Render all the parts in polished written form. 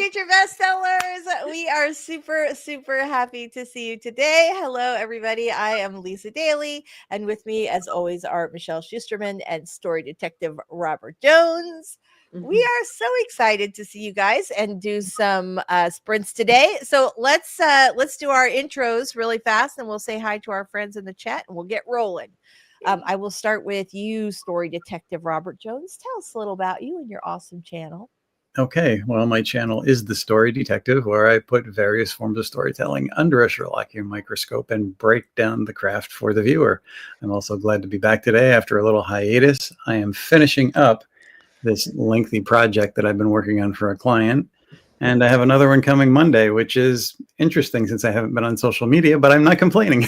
Future Bestsellers. We are super happy to see you today. Hello, everybody. I am Lisa Daly, and with me, as always, are Michelle Schusterman and story detective Robert Jones. We are so excited to see you guys and do some sprints today. So let's do our intros really fast, and we'll say hi to our friends in the chat, and we'll get rolling. I will start with you, story detective Robert Jones. Tell us a little about you and your awesome channel. Okay, well, my channel is The Story Detective, where I put various forms of storytelling under a Sherlockian microscope and break down the craft for the viewer. I'm also glad to be back today after a little hiatus. I am finishing up this lengthy project that I've been working on for a client, and I have another one coming Monday, which is interesting since I haven't been on social media, but I'm not complaining.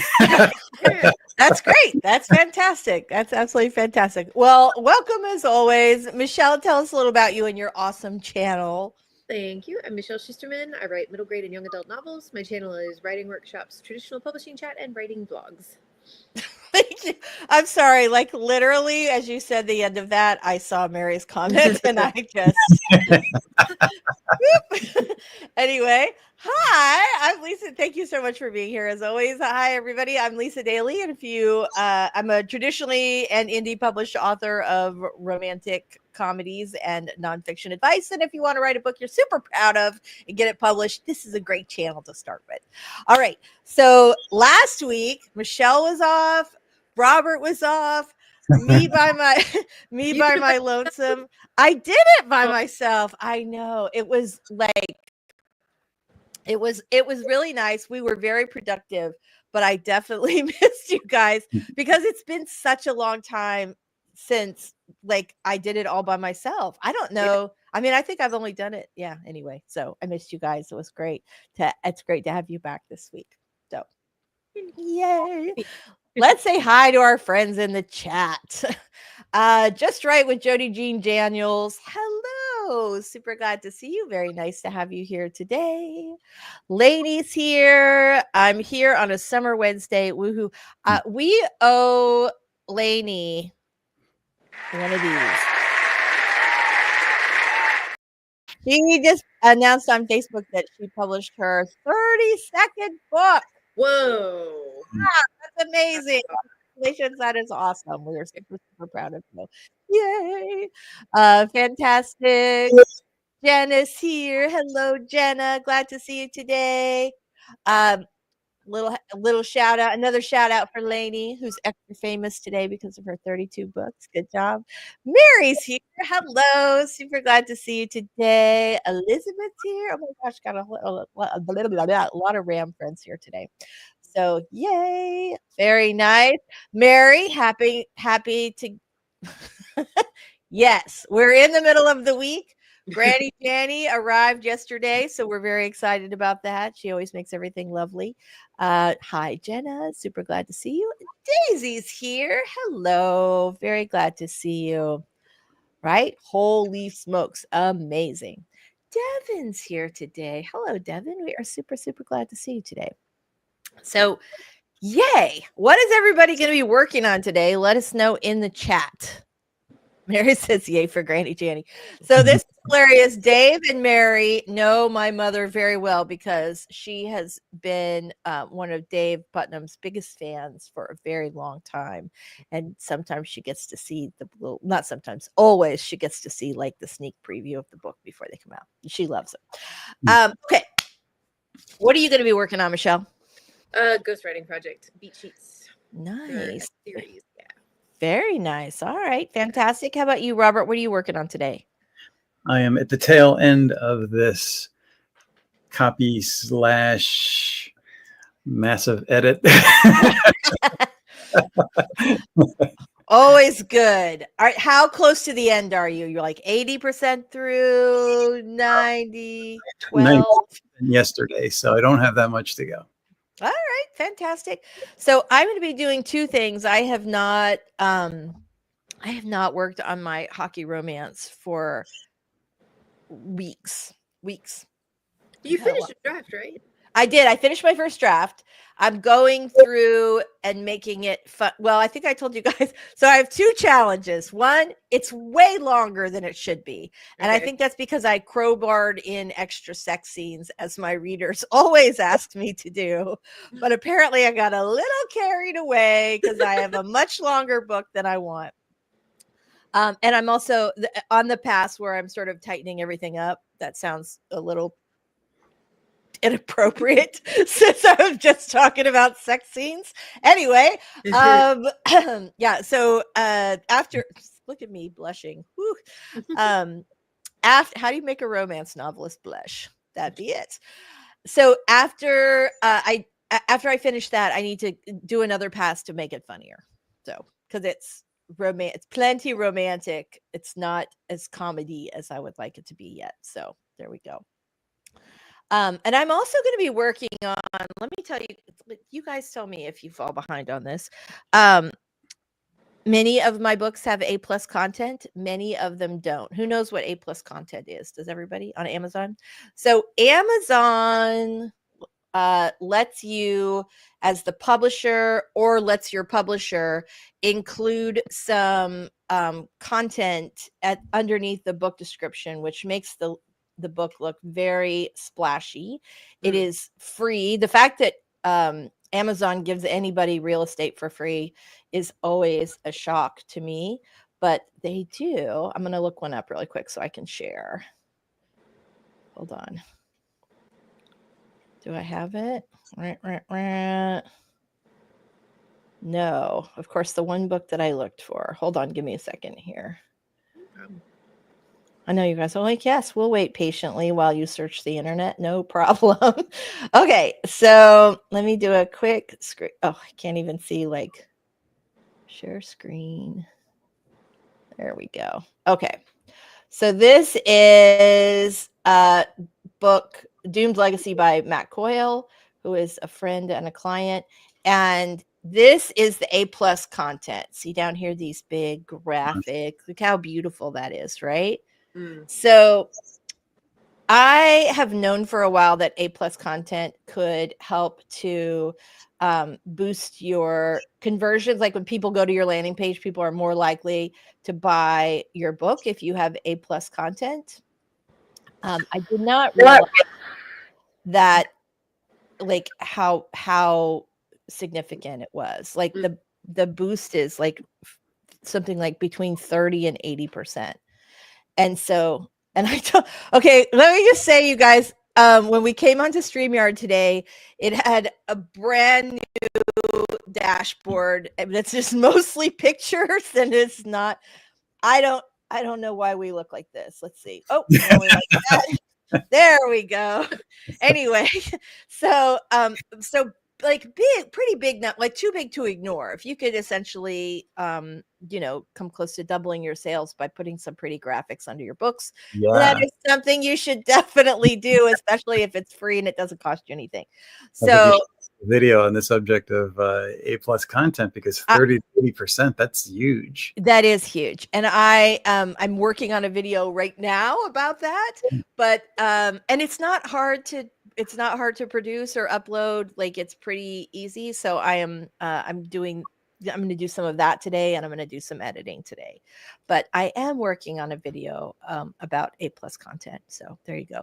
That's great. That's fantastic. That's absolutely fantastic. Well, welcome as always. Michelle, tell us a little about you and your awesome channel. Thank you. I'm Michelle Schusterman. I write middle grade and young adult novels. My channel is writing workshops, traditional publishing chat, and writing blogs. Thank you. I'm sorry. Like literally, as you said the end of that, I saw Mary's comment and I just anyway. Hi, I'm Lisa. Thank you so much for being here as always. Hi, everybody. I'm Lisa Daly. And if you I'm a traditionally and indie published author of romantic comedies and nonfiction advice. And if you want to write a book you're super proud of and get it published, this is a great channel to start with. All right. So last week, Michelle was off. Robert was off. Me by my lonesome. I did it by myself. I know. It was like it was really nice. We were very productive, but I definitely missed you guys because it's been such a long time since like I did it all by myself. I don't know. I mean, I think I've only done it. Yeah. Anyway, so I missed you guys. It was great. It's great to have you back this week. So yay. Let's say hi to our friends in the chat. Just right with Jody Jean Daniels. Hello. Super glad to see you. Very nice to have you here today. Ladies here. I'm here on a summer Wednesday. Woohoo. We owe Lainey one of these. She just announced on Facebook that she published her 32nd book. Whoa. Wow, that's amazing. Congratulations. That is awesome. We are super proud of you. Yay. Fantastic. Jenna's here. Hello, Jenna. Glad to see you today. Little shout out, another shout out for Lainey, who's extra famous today because of her 32 books. Good job. Mary's here. Hello. Super glad to see you today. Elizabeth's here. Oh my gosh, got a lot of Ram friends here today. So yay. Very nice. Mary, happy to yes, we're in the middle of the week. Granny Janny arrived yesterday, so we're very excited about that. She always makes everything lovely. Hi, Jenna. Super glad to see you. Daisy's here. Hello. Very glad to see you. Right? Holy smokes. Amazing. Devin's here today. Hello, Devin. We are super glad to see you today. So, yay. What is everybody going to be working on today? Let us know in the chat. Mary says yay for Granny Janny. So this is hilarious. Dave and Mary know my mother very well because she has been one of Dave Putnam's biggest fans for a very long time. And sometimes she gets to see not sometimes, always she gets to see like the sneak preview of the book before they come out. She loves it. Okay. What are you going to be working on, Michelle? Ghostwriting project, Beat Sheets. Nice. Series, yeah. Very nice. All right. Fantastic. How about you, Robert? What are you working on today? I am at the tail end of this copy / massive edit. Always good. All right. How close to the end are you? You're like 80% through, 90, 12? Yesterday, so I don't have that much to go. All right, fantastic. So I'm going to be doing two things. I have not worked on my hockey romance for weeks. You finished the draft, right? I did. I finished my first draft. I'm going through and making it fun. Well, I think I told you guys. So I have 2 challenges. One, it's way longer than it should be. And I think that's because I crowbarred in extra sex scenes, as my readers always ask me to do. But apparently I got a little carried away because I have a much longer book than I want. And I'm also on the path where I'm sort of tightening everything up. That sounds a little inappropriate since I was just talking about sex scenes. Anyway, yeah. So after, look at me blushing. After, how do you make a romance novelist blush? That'd be it. So after I finish that, I need to do another pass to make it funnier. So because it's plenty romantic. It's not as comedy as I would like it to be yet. So there we go. And I'm also going to be working on, let me tell you, you guys tell me if you fall behind on this. Many of my books have A+ content. Many of them don't. Who knows what A+ content is? Does everybody on Amazon? So Amazon lets you, as the publisher, or lets your publisher include some content underneath the book description, which makes the book look very splashy. It is free. The fact that Amazon gives anybody real estate for free is always a shock to me, but they do. I'm going to look one up really quick so I can share. Hold on. Do I have it? No, of course, the one book that I looked for. Hold on, give me a second here. I know you guys are like, yes, we'll wait patiently while you search the internet. No problem. Okay, so let me do a quick screen. Oh, I can't even see, like, share screen. There we go. Okay, so this is a book, Doomed Legacy by Matt Coyle, who is a friend and a client. And this is the A+ content. See down here, these big graphics. Look how beautiful that is, right? So I have known for a while that A+ content could help to boost your conversions. Like when people go to your landing page, people are more likely to buy your book if you have A+ content. I did not realize that, like, how significant it was. Like the boost is like something like between 30 and 80%. And so, and I told, okay, let me just say, you guys, when we came onto StreamYard today, it had a brand new dashboard that's just mostly pictures, and it's not, I don't know why we look like this. Let's see. Oh, no, we like that. There we go. Anyway, so like pretty big, not like too big to ignore. If you could essentially come close to doubling your sales by putting some pretty graphics under your books, that is something you should definitely do, especially if it's free and it doesn't cost you anything. So video on the subject of A+ content, because 30 to 80%, that's huge. That is huge. And I'm working on a video right now about that, but and it's not hard to produce or upload. Like, it's pretty easy. So I'm going to do some of that today, and I'm going to do some editing today, but I am working on a video about A+ content. So there you go.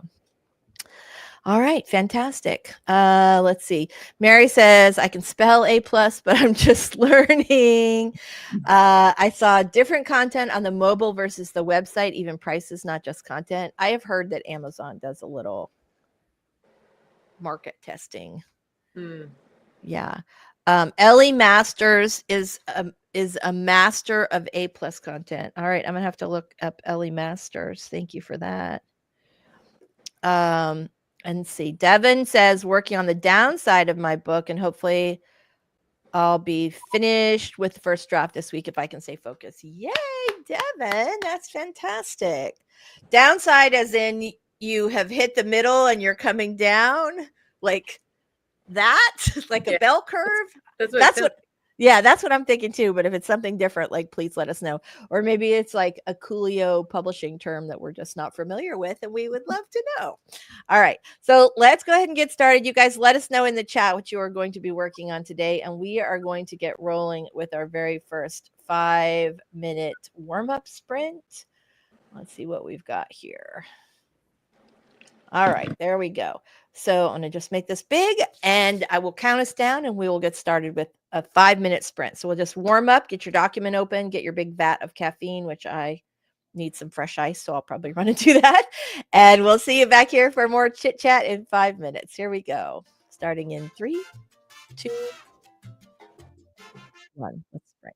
All right, fantastic. Let's see. Mary says, I can spell A+, but I'm just learning. I saw different content on the mobile versus the website, even prices, not just content. I have heard that Amazon does a little market testing. Yeah. Ellie Masters is a master of A+ content. All right, I'm gonna have to look up Ellie Masters. Thank you for that. And see, Devin says, working on the downside of my book, and hopefully I'll be finished with the first draft this week if I can stay focused. Yay, Devin, that's fantastic. Downside as in you have hit the middle and you're coming down like that, like a bell curve. That's what Yeah, that's what I'm thinking too. But if it's something different, like please let us know. Or maybe it's like a Coolio publishing term that we're just not familiar with, and we would love to know. All right. So let's go ahead and get started. You guys let us know in the chat what you are going to be working on today. And we are going to get rolling with our very first 5-minute warm-up sprint. Let's see what we've got here. All right, there we go. So I'm going to just make this big and I will count us down and we will get started with a 5-minute sprint. So we'll just warm up, get your document open, get your big vat of caffeine, which I need some fresh ice. So I'll probably run and do that. And we'll see you back here for more chit chat in 5 minutes. Here we go. Starting in 3, 2, 1. Let's sprint.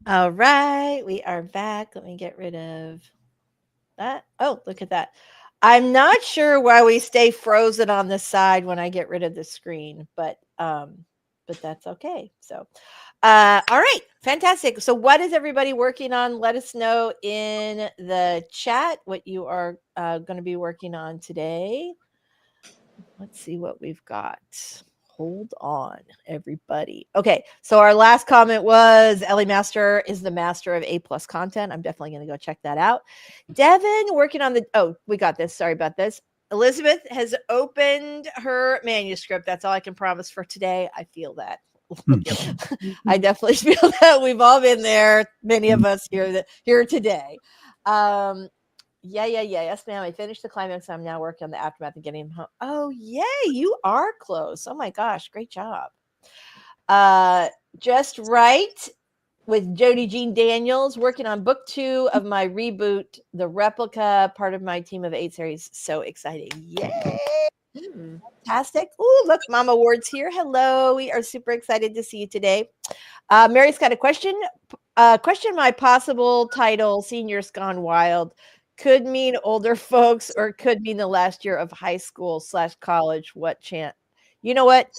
All right, we are back. Let me get rid of that. Oh, look at that. I'm not sure why we stay frozen on the side when I get rid of the screen, but that's okay. So all right, fantastic. So what is everybody working on? Let us know in the chat what you are going to be working on today. Let's see what we've got. Hold on, everybody. Okay, so our last comment was Ellie Master is the master of A+ content. I'm definitely going to go check that out. Devin working on the, oh, we got this. Sorry about this. Elizabeth has opened her manuscript. That's all I can promise for today. I feel that. I definitely feel that we've all been there. Many of us here today. Yeah. Yes, ma'am. I finished the climax. I'm now working on the aftermath and getting him home. Oh, yay. You are close. Oh my gosh. Great job. Just Right with Jody Jean Daniels, working on book 2 of my reboot, The Replica, part of my Team of 8 series. So exciting. Yay. Fantastic. Oh, look, Mama Ward's here. Hello. We are super excited to see you today. Mary's got a question. Question my possible title, Seniors Gone Wild, could mean older folks or could mean the last year of high school / college. What chance? You know what?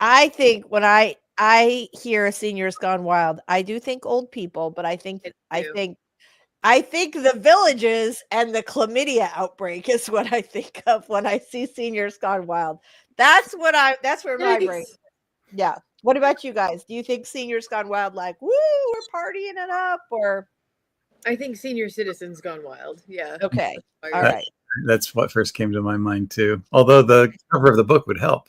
I think when I hear Seniors Gone Wild, I do think old people, but I think the villages and the chlamydia outbreak is what I think of when I see Seniors Gone Wild. That's where my brain. Yeah. What about you guys? Do you think Seniors Gone Wild, like, woo, we're partying it up, or? I think Senior Citizens Gone Wild. Yeah. Okay. All right. That's what first came to my mind too. Although the cover of the book would help.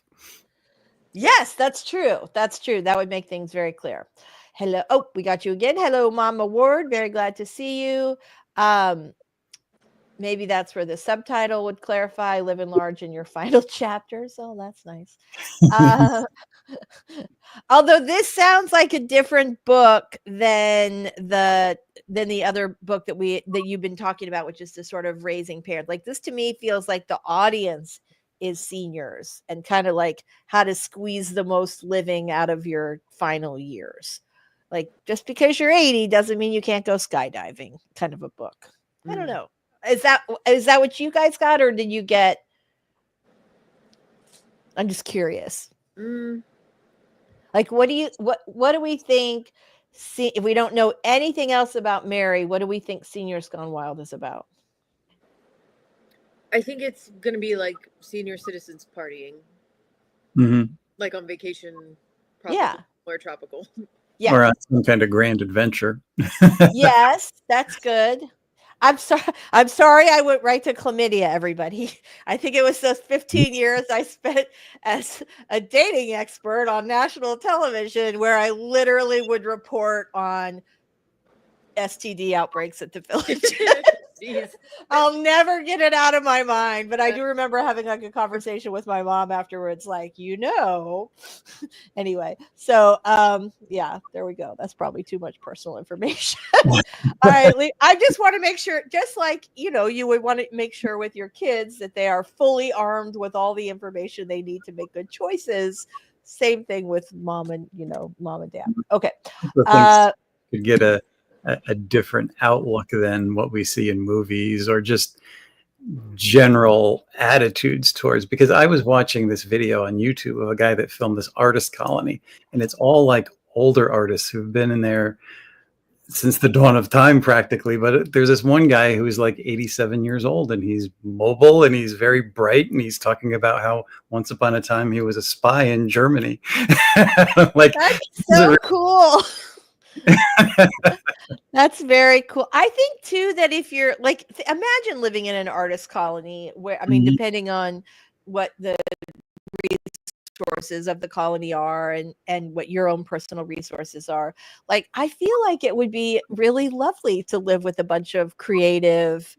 Yes, that's true. That's true. That would make things very clear. Hello. Oh, we got you again. Hello, Mama Ward. Very glad to see you. Maybe that's where the subtitle would clarify, live enlarge in your final chapters. Oh, that's nice. Although this sounds like a different book than the other book that you've been talking about, which is the sort of raising parents. Like, this to me feels like the audience is seniors and kind of like how to squeeze the most living out of your final years. Like, just because you're 80 doesn't mean you can't go skydiving, kind of a book. I don't know. Is that what you guys got, or did you get? I'm just curious. Like, what do we think? See, if we don't know anything else about Mary, what do we think Seniors Gone Wild is about? I think it's going to be like senior citizens partying, like on vacation, probably, or tropical. Yeah, or on some kind of grand adventure. Yes, that's good. I'm sorry I went right to chlamydia, everybody. I think it was those 15 years I spent as a dating expert on national television where I literally would report on STD outbreaks at the village. I'll never get it out of my mind, but I do remember having like a conversation with my mom afterwards, like, anyway. So yeah, there we go. That's probably too much personal information. All right, I just want to make sure, just like you would want to make sure with your kids that they are fully armed with all the information they need to make good choices. Same thing with mom and dad. Okay. Could get a different outlook than what we see in movies, or just general attitudes towards, because I was watching this video on YouTube of a guy that filmed this artist colony, and it's all like older artists who've been in there since the dawn of time practically. But there's this one guy who's like 87 years old, and he's mobile and he's very bright, and he's talking about how once upon a time he was a spy in Germany. Like, that's so cool. That's very cool. I think too that if you're like, imagine living in an artist colony where, I mean, depending on what the resources of the colony are and what your own personal resources are, like, I feel like it would be really lovely to live with a bunch of creative,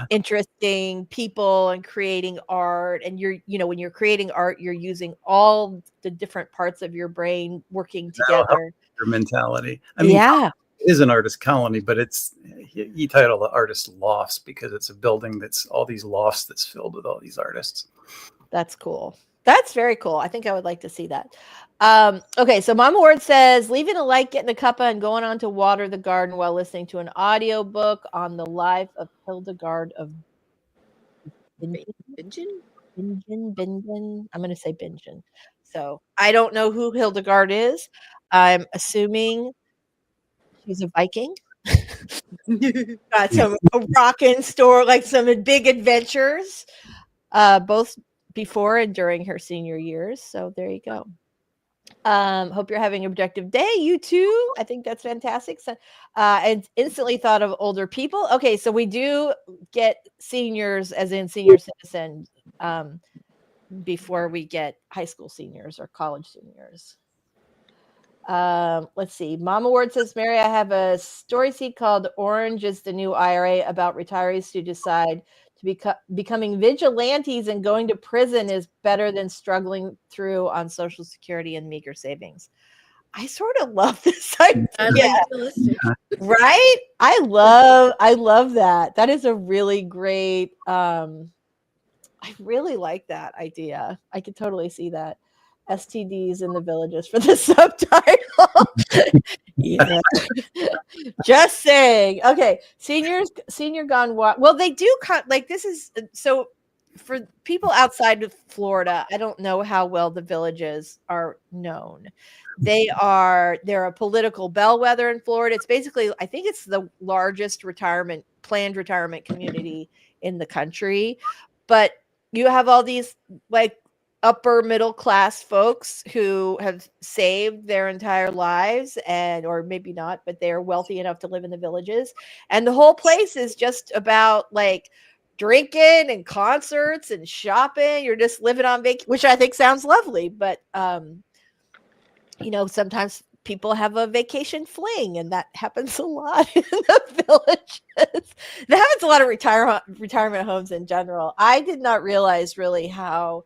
interesting people and creating art. And when you're creating art, you're using all the different parts of your brain working together. Your mentality. I mean, is an artist colony, but he titled the artist lofts because it's a building that's all these lofts that's filled with all these artists. That's cool. That's very cool. I think I would like to see that. Okay, so Mama Ward says, leaving a like, getting a cuppa, and going on to water the garden while listening to an audio book on the life of Hildegard of Bingen. I'm going to say Bingen. So I don't know who Hildegard is. I'm assuming she's a Viking. Got some rockin' store, like some big adventures, both before and during her senior years. So there you go. Hope you're having a productive day. You too. I think that's fantastic. So, and instantly thought of older people. Okay, so we do get seniors, as in senior citizens, before we get high school seniors or college seniors. Let's see. Mama Ward says, Mary, I have a story seed called Orange is the New IRA about retirees who decide to becoming vigilantes and going to prison is better than struggling through on Social Security and meager savings. I sort of love this idea. Right? I love that. That is a really great, I really like that idea. I could totally see that. STDs in the villages for the subtitle. Yeah. Just saying. Okay. Senior gone wild. Well, they do like this is so for people outside of Florida. I don't know how well the villages are known. They're a political bellwether in Florida. It's basically, I think it's the largest planned retirement community in the country. But you have all these like upper middle class folks who have saved their entire lives or maybe not, but they're wealthy enough to live in the villages. And the whole place is just about like drinking and concerts and shopping. You're just living on vacation, which I think sounds lovely. But, sometimes people have a vacation fling, and that happens a lot in the villages. That happens a lot of retirement homes in general. I did not realize really how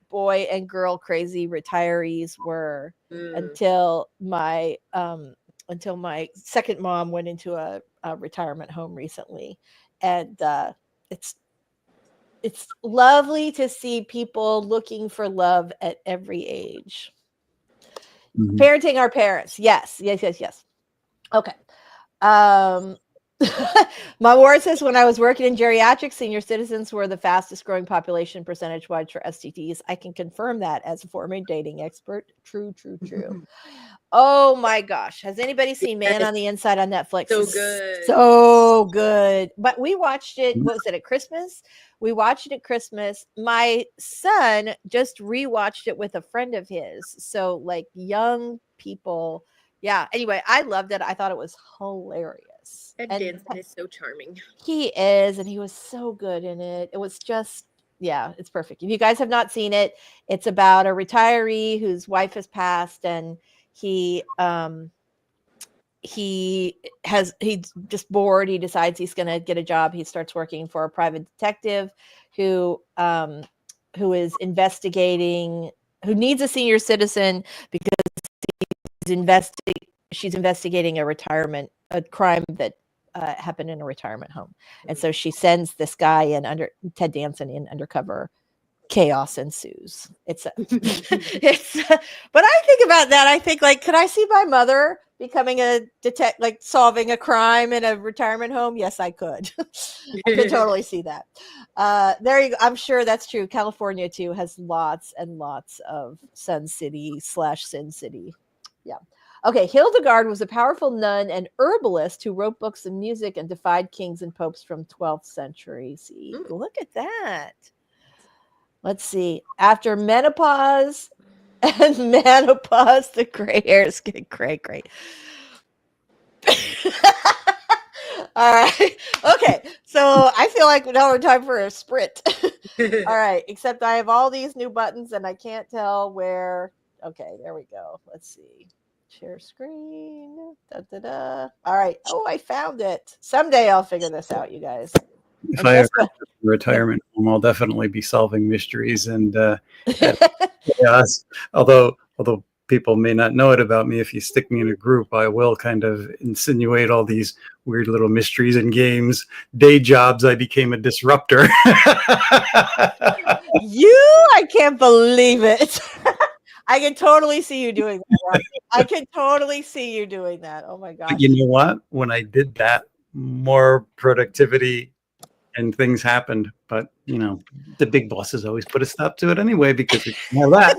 boy and girl crazy retirees were until my second mom went into a retirement home recently, and it's lovely to see people looking for love at every age. Mm-hmm. Parenting our parents, yes. Okay. My ward says, when I was working in geriatrics, senior citizens were the fastest growing population percentage-wise for STDs. I can confirm that as a former dating expert. True. Oh my gosh. Has anybody seen Man on the Inside on Netflix? So good. But we watched it, what was it, at Christmas? We watched it at Christmas. My son just rewatched it with a friend of his. So like young people. Yeah. Anyway, I loved it. I thought it was hilarious. And Danson is so charming. He is, and he was so good in it. It was just, yeah, it's perfect. If you guys have not seen it, it's about a retiree whose wife has passed, and he's just bored. He decides he's going to get a job. He starts working for a private detective who is investigating, who needs a senior citizen because she's investigating a crime that happened in a retirement home. And so she sends this guy in Ted Danson in undercover. Chaos ensues. But I think about that. I think, like, could I see my mother becoming a detective, like solving a crime in a retirement home? Yes, I could. I could totally see that. There you go. I'm sure that's true. California too has lots and lots of Sun City / Sin City. Yeah. Okay, Hildegard was a powerful nun and herbalist who wrote books of music and defied kings and popes from 12th century. See, look at that. Let's see. After menopause, the gray hairs get great. All right. Okay. So I feel like now we're time for a sprint. All right. Except I have all these new buttons and I can't tell where. Okay, there we go. Let's see. Share screen. All right. Oh, I found it. Someday I'll figure this out, you guys. If I ever have a retirement home, I'll definitely be solving mysteries and chaos. Although people may not know it about me, if you stick me in a group, I will kind of insinuate all these weird little mysteries and games. Day jobs, I became a disruptor. I can't believe it. I can totally see you doing that. I can totally see you doing that. Oh my gosh. But you know what? When I did that, more productivity and things happened. But, you know, the big bosses always put a stop to it anyway, because we know that.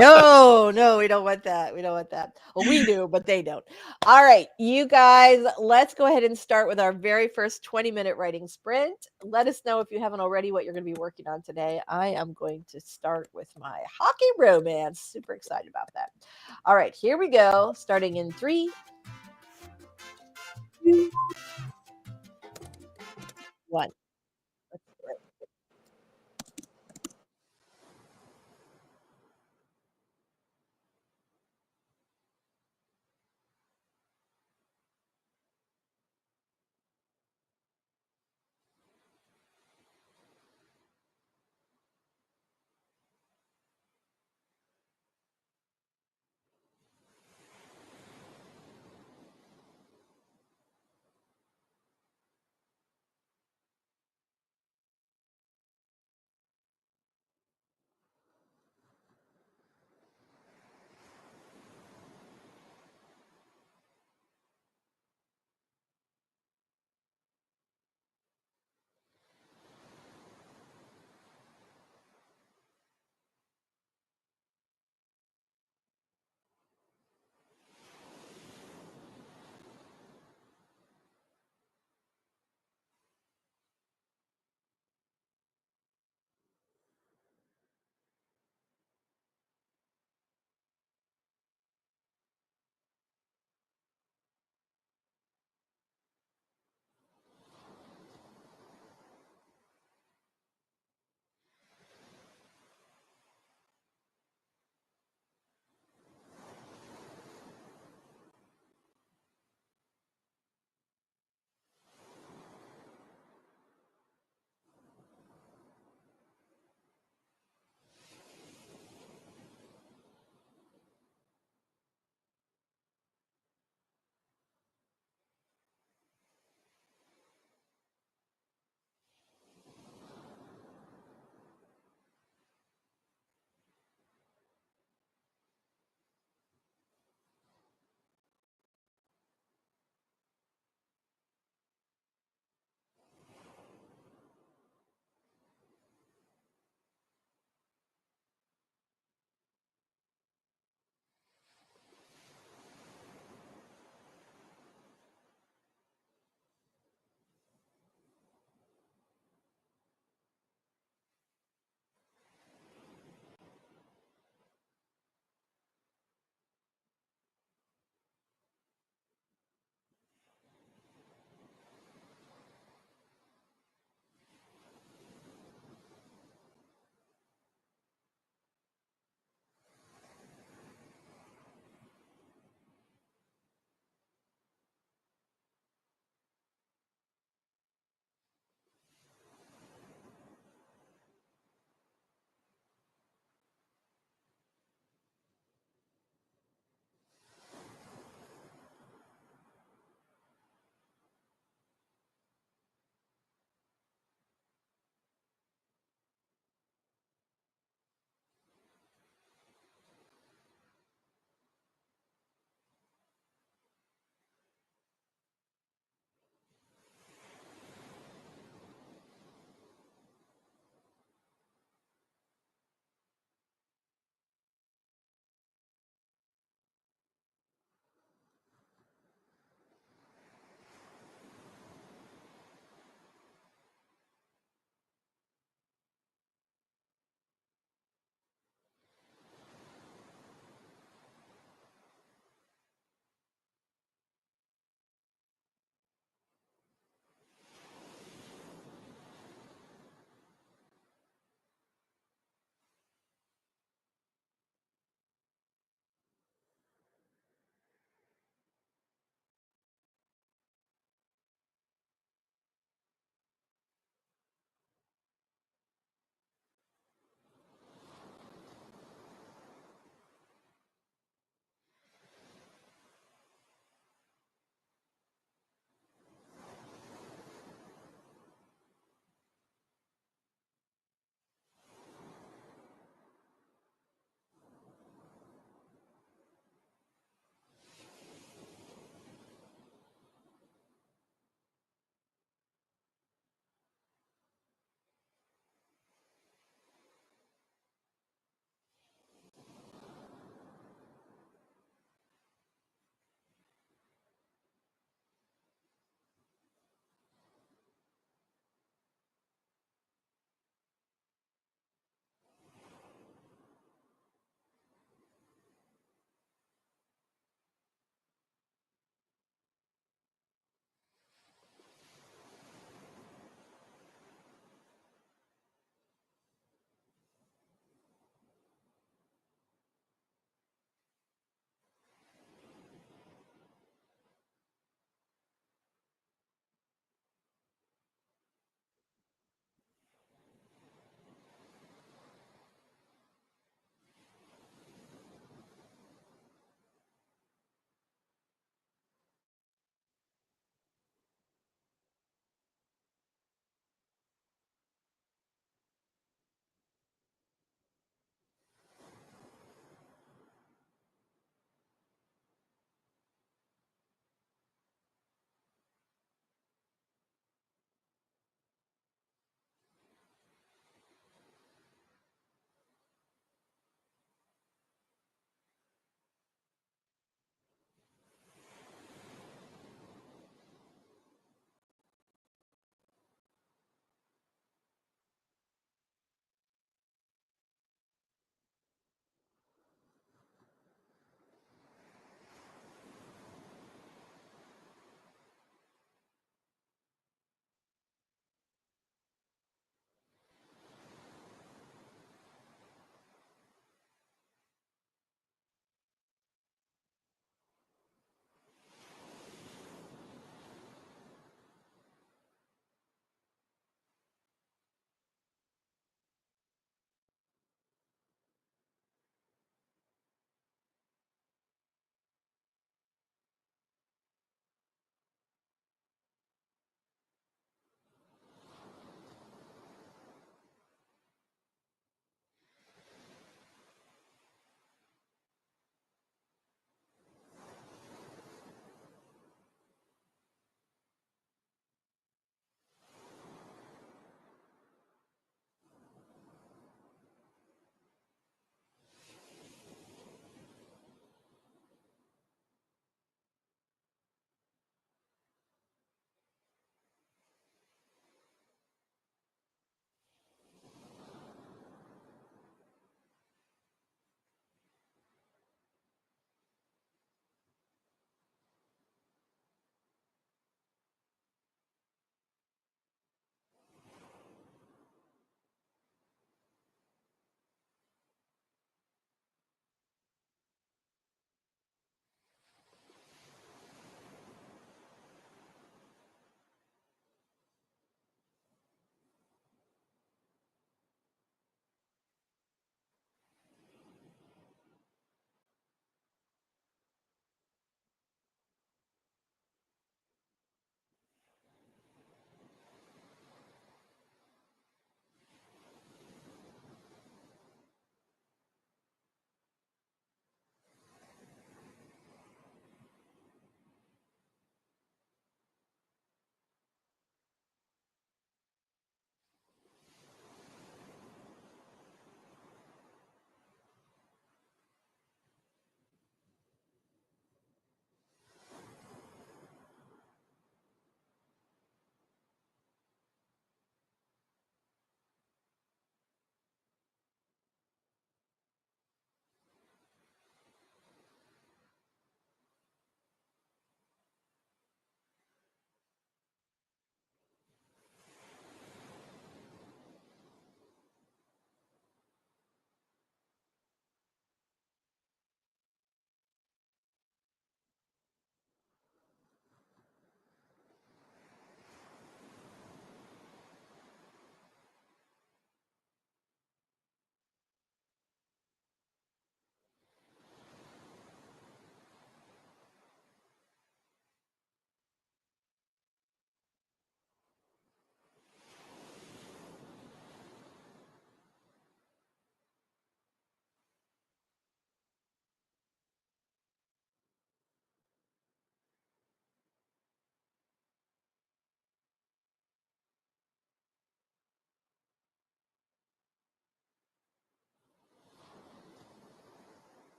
No, we don't want that. We don't want that. Well, we do, but they don't. All right, you guys, let's go ahead and start with our very first 20-minute writing sprint. Let us know if you haven't already what you're going to be working on today. I am going to start with my hockey romance. Super excited about that. All right, here we go. Starting in 3, 2, 1. Let's do it.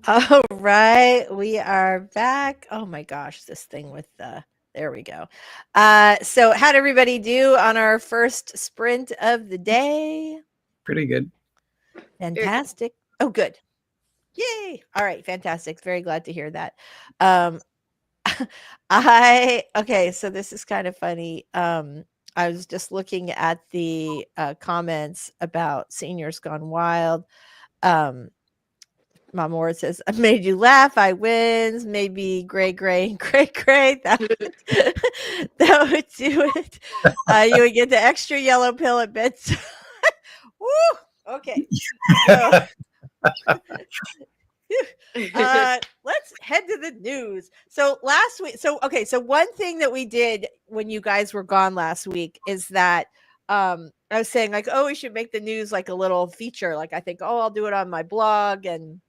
All right, we are back. Oh my gosh, this thing with the there we go. So how'd everybody do on our first sprint of the day? Pretty good. Fantastic. Oh, good. Yay. All right, fantastic. Very glad to hear that. Okay, so this is kind of funny. I was just looking at the comments about Seniors Gone Wild. Mama Ward says, I made you laugh. I wins. Maybe gray. That would do it. You would get the extra yellow pill at bedtime. Woo! Okay. So, let's head to the news. So last week, so one thing that we did when you guys were gone last week is that I was saying like, oh, we should make the news like a little feature. Like I think, oh, I'll do it on my blog. And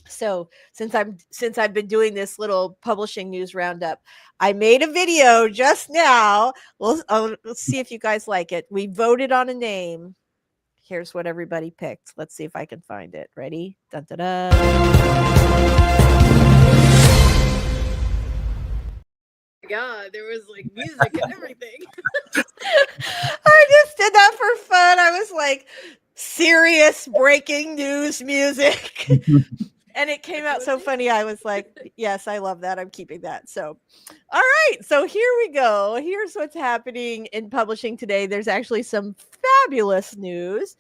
so since I've been doing this little publishing news roundup, I made a video just now. Let's see if you guys like it. We voted on a name. Here's what everybody picked. Let's see if I can find it. Ready? Dun, dun, dun. God, there was like music and everything. I just did that for fun. I was like, serious breaking news music. And it came out so funny. I was like, yes, I love that. I'm keeping that. So, all right. So here we go. Here's what's happening in publishing today. There's actually some fabulous news.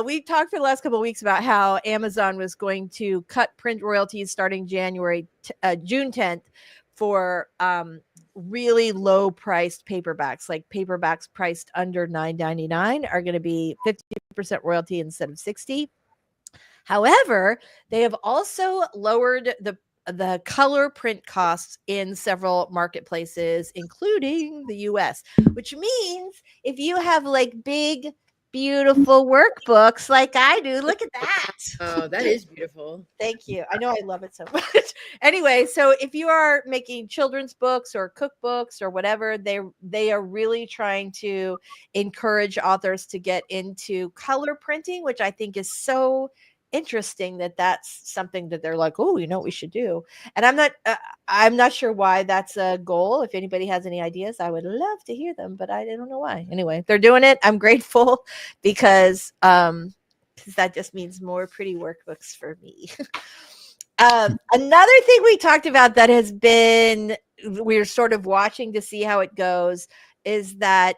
We talked for the last couple of weeks about how Amazon was going to cut print royalties starting June 10th for really low priced paperbacks. Like paperbacks priced under $9.99 are going to be 50% royalty instead of 60%. However, they have also lowered the color print costs in several marketplaces, including the US, which means if you have like big, beautiful workbooks like I do, look at that. Oh, that is beautiful. Thank you. I know I love it so much. Anyway, so if you are making children's books or cookbooks or whatever, they are really trying to encourage authors to get into color printing, which I think is so interesting that's something that they're like, oh, you know what we should do. And I'm not sure why that's a goal. If anybody has any ideas, I would love to hear them, but I don't know why. Anyway, they're doing it. I'm grateful because that just means more pretty workbooks for me. Another thing we talked about that has been, we're sort of watching to see how it goes, is that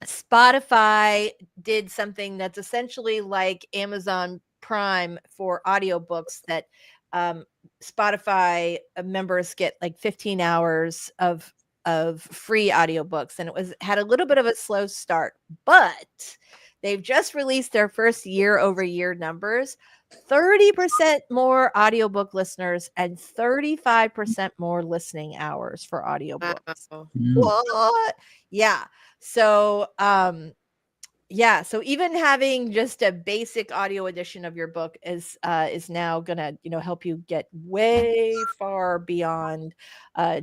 Spotify did something that's essentially like Amazon Prime for audiobooks, that Spotify members get like 15 hours of free audiobooks. And it had a little bit of a slow start, but they've just released their first year-over-year numbers. 30% more audiobook listeners and 35% more listening hours for audiobooks. Wow. What? Yeah. So, so even having just a basic audio edition of your book is now gonna, help you get way far beyond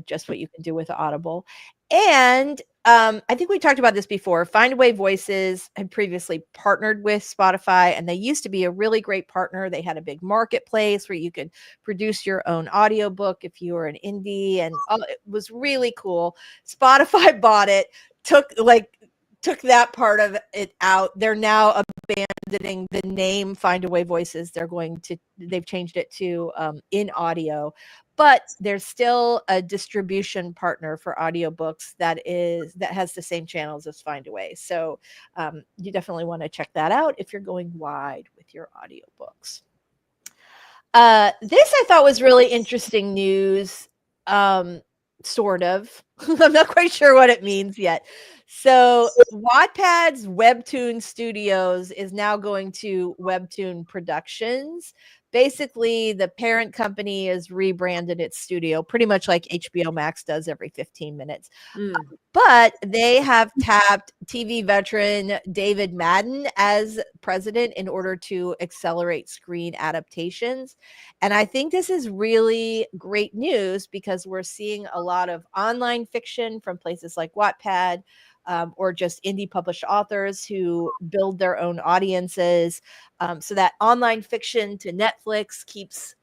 just what you can do with Audible. And I think we talked about this before. Findaway Voices had previously partnered with Spotify, and they used to be a really great partner. They had a big marketplace where you could produce your own audiobook if you were an indie, and it was really cool. Spotify bought it, took that part of it out. They're now abandoning the name Findaway Voices. They've changed it to In Audio, but there's still a distribution partner for audiobooks that has the same channels as Findaway. So you definitely want to check that out if you're going wide with your audiobooks. This I thought was really interesting news. Sort of. I'm not quite sure what it means yet. So Wattpad's Webtoon Studios is now going to Webtoon Productions basically the parent company is rebranded its studio pretty much like HBO Max does every 15 minutes. But they have tapped TV veteran David Madden as president in order to accelerate screen adaptations. And I think this is really great news because we're seeing a lot of online fiction from places like Wattpad, or just indie published authors who build their own audiences. So that online fiction to Netflix keeps,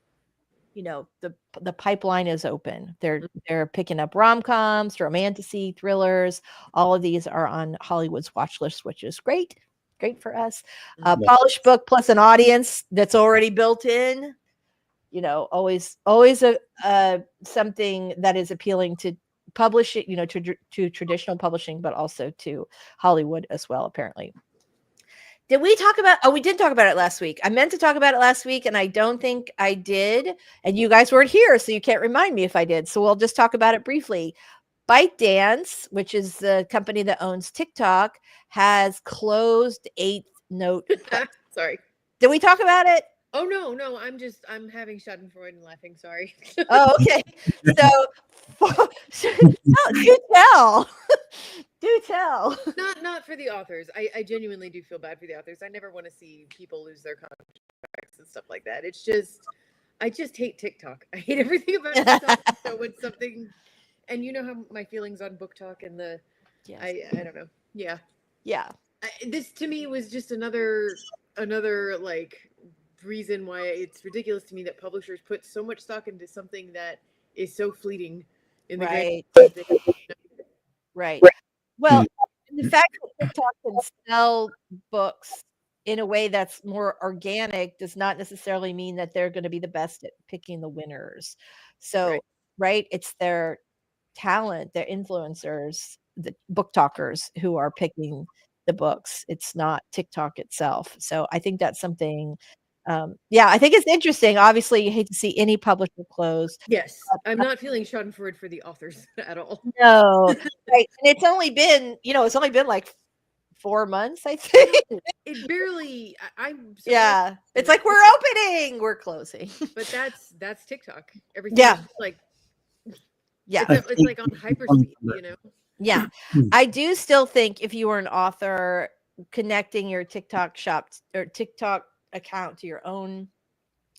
the pipeline is open. They're picking up rom-coms, romantasy, thrillers. All of these are on Hollywood's watch list, which is great for us. Polished book plus an audience that's already built in. Always a something that is appealing to publishing, to traditional publishing, but also to Hollywood as well, apparently. Did we talk about, we did talk about it last week. I meant to talk about it last week and I don't think I did. And you guys weren't here, so you can't remind me if I did. So we'll just talk about it briefly. ByteDance, which is the company that owns TikTok, has closed 8th Note. Sorry. Did we talk about it? Oh, no. I'm having Schadenfreude and laughing. Sorry. Oh, okay. So, do tell. Do tell. Not for the authors. I genuinely do feel bad for the authors. I never want to see people lose their contracts and stuff like that. It's just, I just hate TikTok. I hate everything about TikTok. So it's something, and you know how my feelings on book talk and the, yes. I don't know. Yeah. This to me was just another like reason why it's ridiculous to me that publishers put so much stock into something that is so fleeting in the right. Well, the fact that TikTok can sell books in a way that's more organic does not necessarily mean that they're going to be the best at picking the winners. So, right, it's their talent, their influencers, the book talkers who are picking the books. It's not TikTok itself. So I think that's something. I think it's interesting. Obviously, you hate to see any publisher close. Yes, I'm not feeling Schadenfreude for the authors at all. No, right. And it's only been, like 4 months, I think. It barely. It's like we're opening, we're closing. But that's TikTok. Everything. Yeah. It's like on hyperspeed. Yeah, I do still think if you were an author, connecting your TikTok shop or TikTok account to your own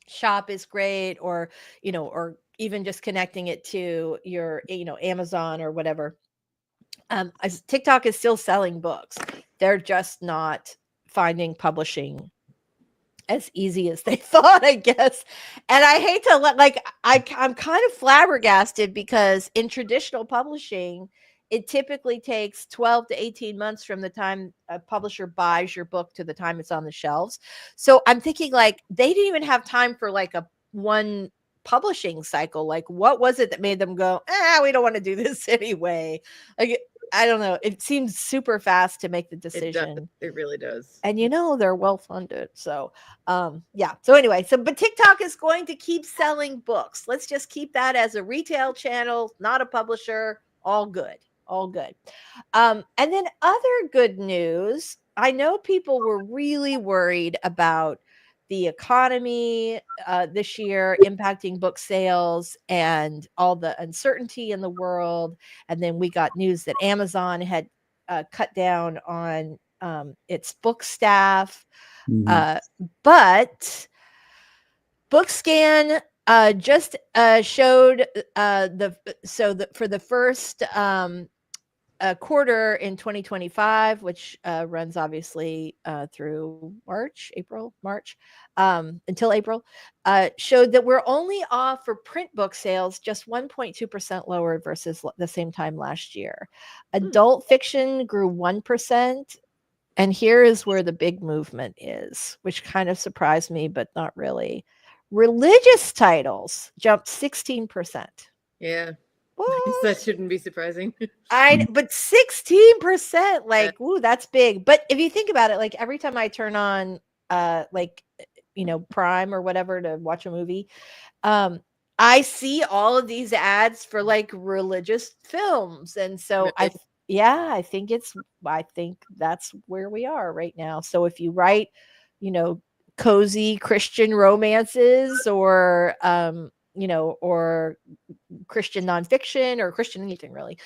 shop is great, or or even just connecting it to your Amazon or whatever. TikTok is still selling books. They're just not finding publishing as easy as they thought, I guess. And I hate to I'm kind of flabbergasted because in traditional publishing, it typically takes 12 to 18 months from the time a publisher buys your book to the time it's on the shelves. So I'm thinking they didn't even have time for a one publishing cycle. What was it that made them go, we don't want to do this anyway? I don't know. It seems super fast to make the decision. It really does. And they're well funded. So So anyway, but TikTok is going to keep selling books. Let's just keep that as a retail channel, not a publisher. All good. And then other good news. I know people were really worried about the economy this year impacting book sales and all the uncertainty in the world. And then we got news that Amazon had cut down on its book staff. But BookScan just showed for the first quarter in 2025, which runs obviously through March, until April, showed that we're only off for print book sales just 1.2% lower versus the same time last year. Adult fiction grew 1%. And here is where the big movement is, which kind of surprised me, but not really. Religious titles jumped 16%. Yeah. I guess that shouldn't be surprising. But 16%, ooh, that's big. But if you think about it, every time I turn on Prime or whatever to watch a movie, I see all of these ads for religious films. And so I think that's where we are right now. So if you write, cozy Christian romances or or Christian nonfiction or Christian anything really,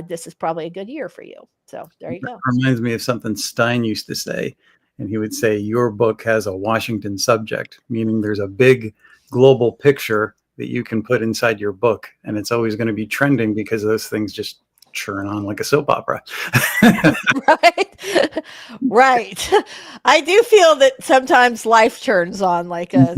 this is probably a good year for you. So there you go. Reminds me of something Stein used to say, and he would say, your book has a Washington subject, meaning there's a big global picture that you can put inside your book, and it's always going to be trending because those things just churn on like a soap opera. Right. Right. I do feel that sometimes life turns on like a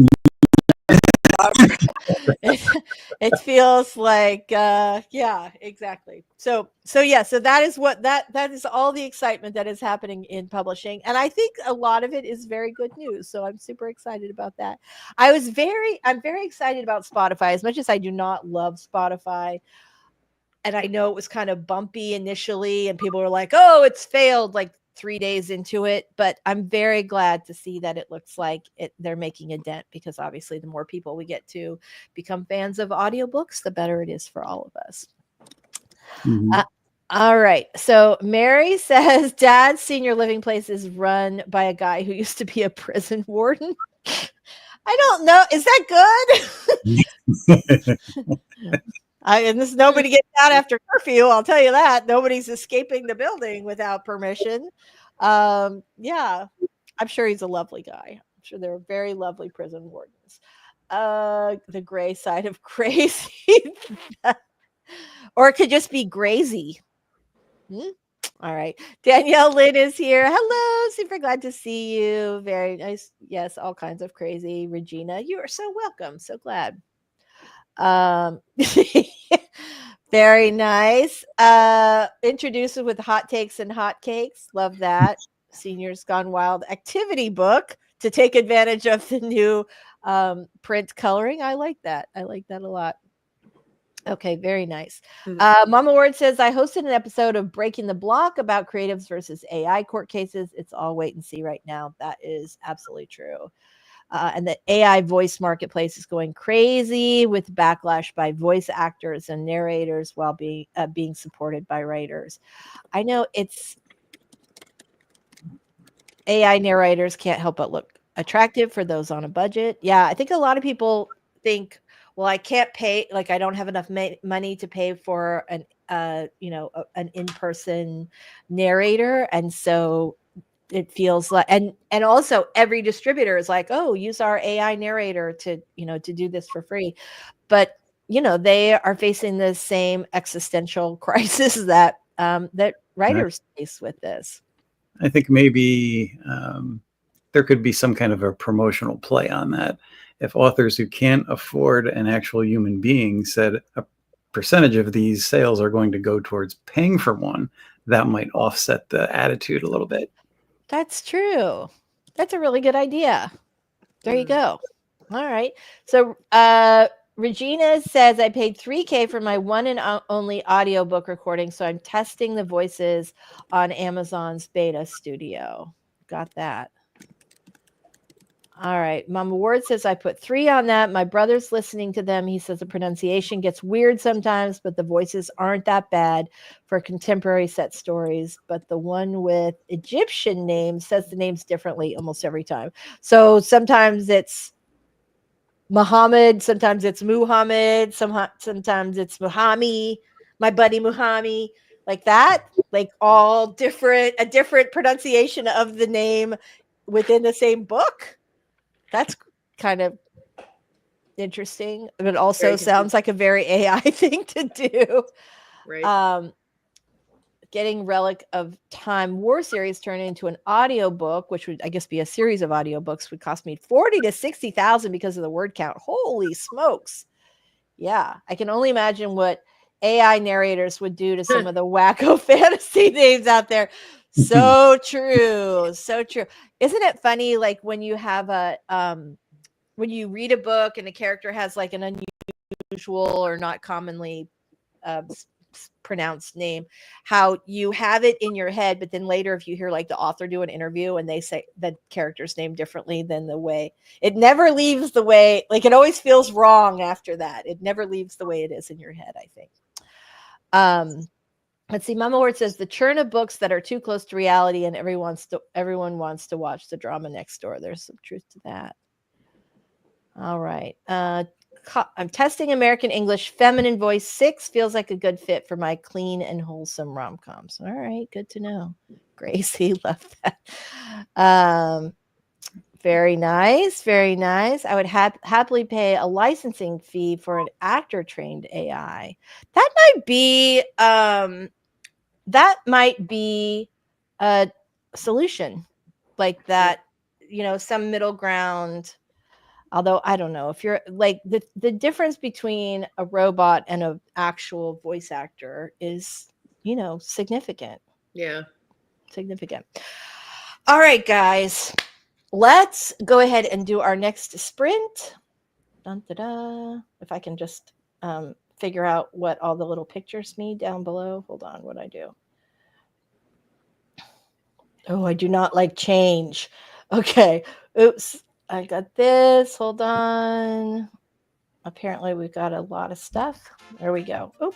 it feels like yeah, exactly. So that is what that is all the excitement that is happening in publishing, and I think a lot of it is very good news, so I'm super excited about that. I'm very excited about Spotify, as much as I do not love Spotify. And I know it was kind of bumpy initially and people were like, oh, it's failed like 3 days into it. But I'm very glad to see that it looks like they're making a dent, because obviously the more people we get to become fans of audiobooks, the better it is for all of us. Mhm. All right. So Mary says Dad's senior living place is run by a guy who used to be a prison warden. I don't know. Is that good? And this nobody gets out after curfew. I'll tell you that. Nobody's escaping the building without permission. Yeah, I'm sure he's a lovely guy. I'm sure they're very lovely prison wardens. The gray side of crazy, or it could just be crazy. All right. Danielle Lynn is here. Hello. Super glad to see you. Very nice. Yes, all kinds of crazy. Regina, you are so welcome. So glad. Very nice. Introduce it with hot takes and hot cakes. Love that. Seniors Gone Wild activity book to take advantage of the new print coloring. I like that. I like that a lot. Okay, very nice. Mama Ward says, I hosted an episode of Breaking the Block about creatives versus AI court cases. It's all wait and see right now. That is absolutely true. And the AI voice marketplace is going crazy with backlash by voice actors and narrators while being supported by writers. I know it's AI narrators can't help but look attractive for those on a budget. Yeah, I think a lot of people think, well, I can't pay, like I don't have enough money to pay for an an in-person narrator, and so it feels like, and also every distributor is like, oh, use our AI narrator to do this for free, but they are facing the same existential crisis that writers face with this. I think maybe there could be some kind of a promotional play on that. If authors who can't afford an actual human being said a percentage of these sales are going to go towards paying for one, that might offset the attitude a little bit. That's true. That's a really good idea. There you go. All right. So Regina says, I paid $3,000 for my one and only audiobook recording, so I'm testing the voices on Amazon's beta studio. Got that. All right. Mama Ward says, I put 3 on that. My brother's listening to them. He says the pronunciation gets weird sometimes, but the voices aren't that bad for contemporary set stories. But the one with Egyptian names says the names differently almost every time. So sometimes it's Muhammad, sometimes it's Muhammad, sometimes it's Muhammad, my buddy Muhammad, like that, like all different, a different pronunciation of the name within the same book. That's kind of interesting, but also sounds like a very AI thing to do. Right. Getting Relic of Time War series turned into an audiobook, which would, I guess, be a series of audiobooks, would cost me $40,000 to $60,000 because of the word count. Holy smokes. Yeah. I can only imagine what AI narrators would do to some of the wacko fantasy names out there. So true. So true. Isn't it funny? Like when you have when you read a book and a character has like an unusual or not commonly pronounced name, how you have it in your head, but then later if you hear like the author do an interview and they say the character's name differently than the way, it never leaves the way, like it always feels wrong after that. It never leaves the way it is in your head, I think. Let's see. Mama Ward says the churn of books that are too close to reality, and everyone wants to watch the drama next door. There's some truth to that. All right. I'm testing American English. Feminine Voice 6 feels like a good fit for my clean and wholesome rom-coms. All right, good to know. Gracie, love that. Very nice, very nice. I would happily pay a licensing fee for an actor-trained AI. That might be a solution like that. Some middle ground. Although I don't know if you're like the difference between a robot and an actual voice actor is, significant. Yeah. Significant. All right, guys. Let's go ahead and do our next sprint. Dun, da, da. If I can just figure out what all the little pictures mean down below. Hold on, what I do. Oh, I do not like change. Okay. Oops. I got this. Hold on. Apparently, we've got a lot of stuff. There we go. Oh,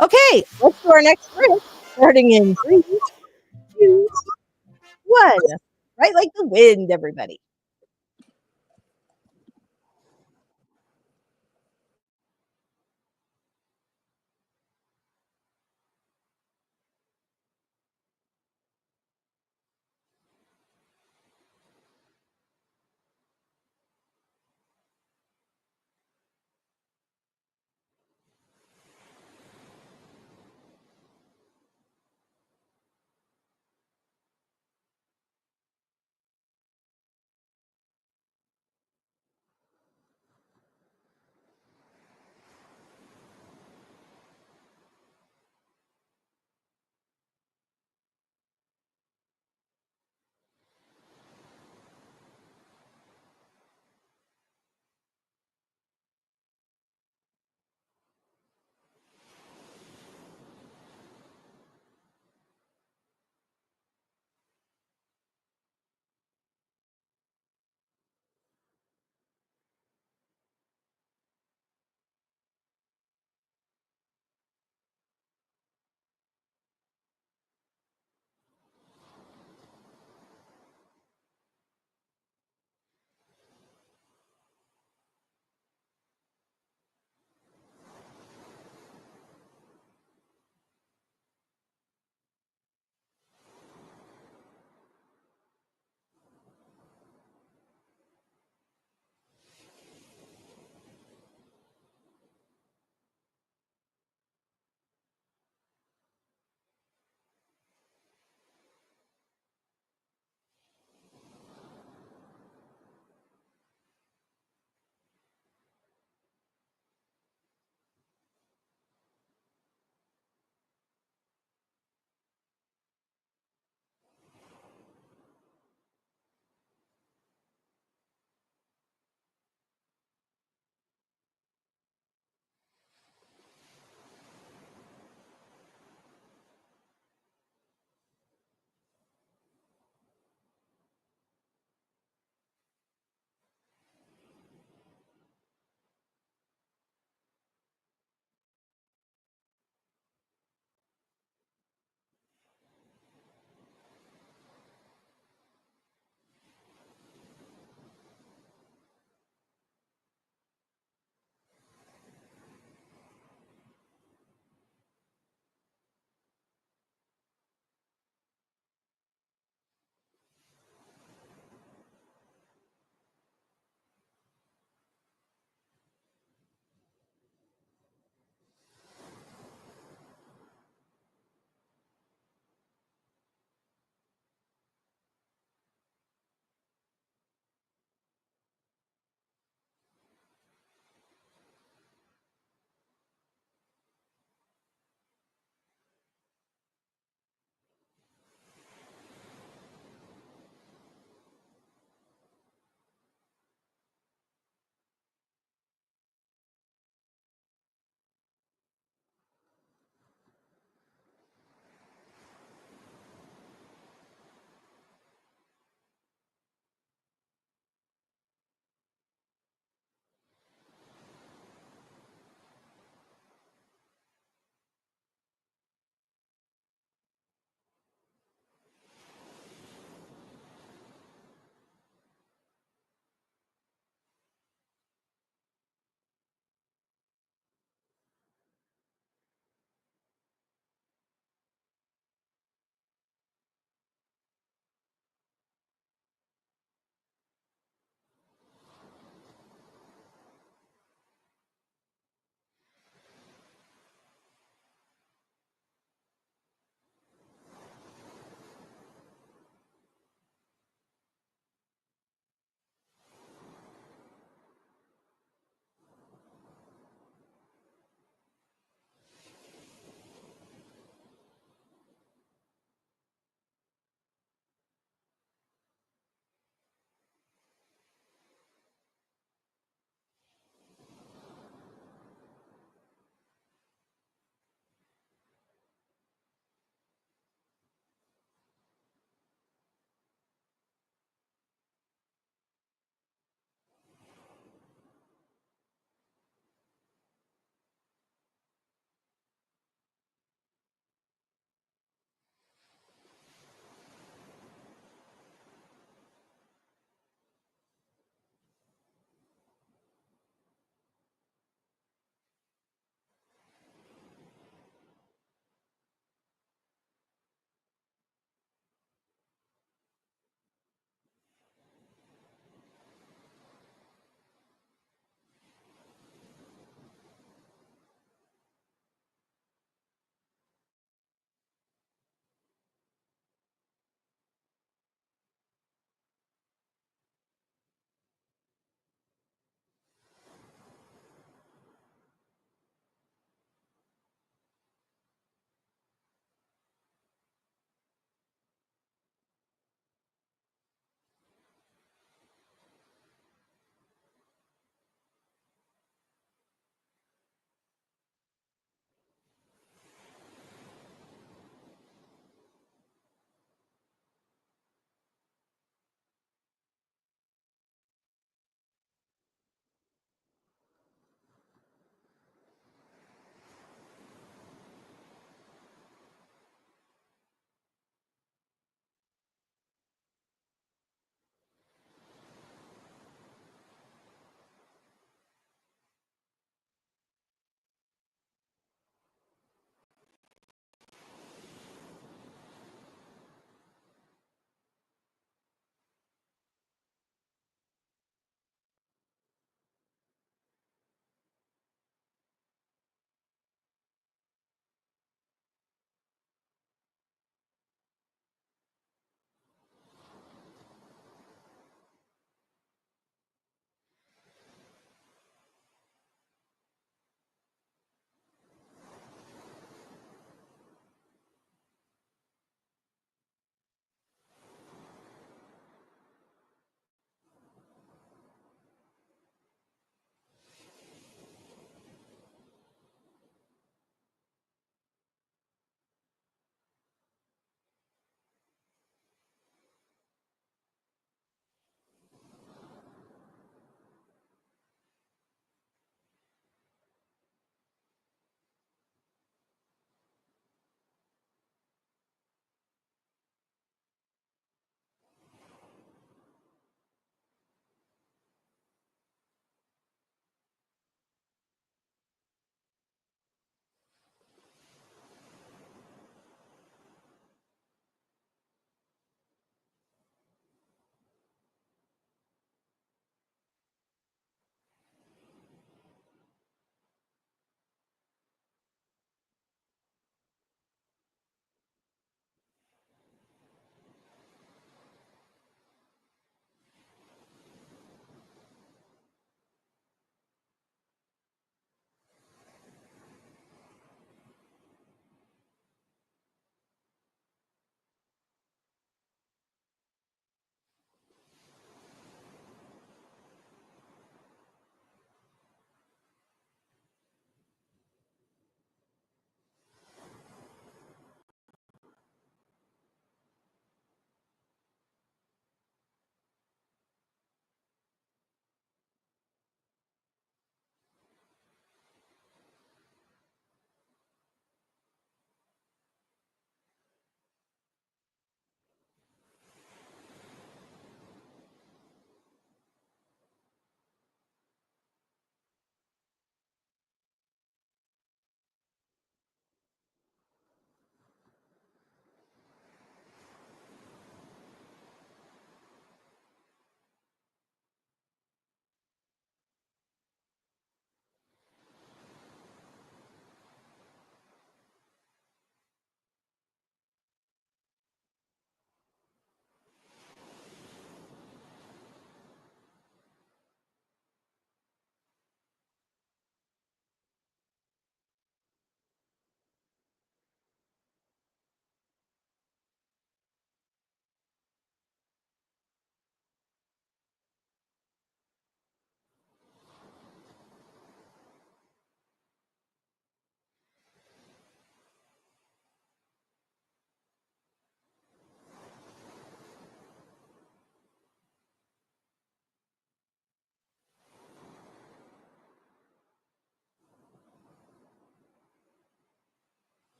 okay. Let's do our next sprint. Starting in 3, 2, 1. Right like the wind, everybody.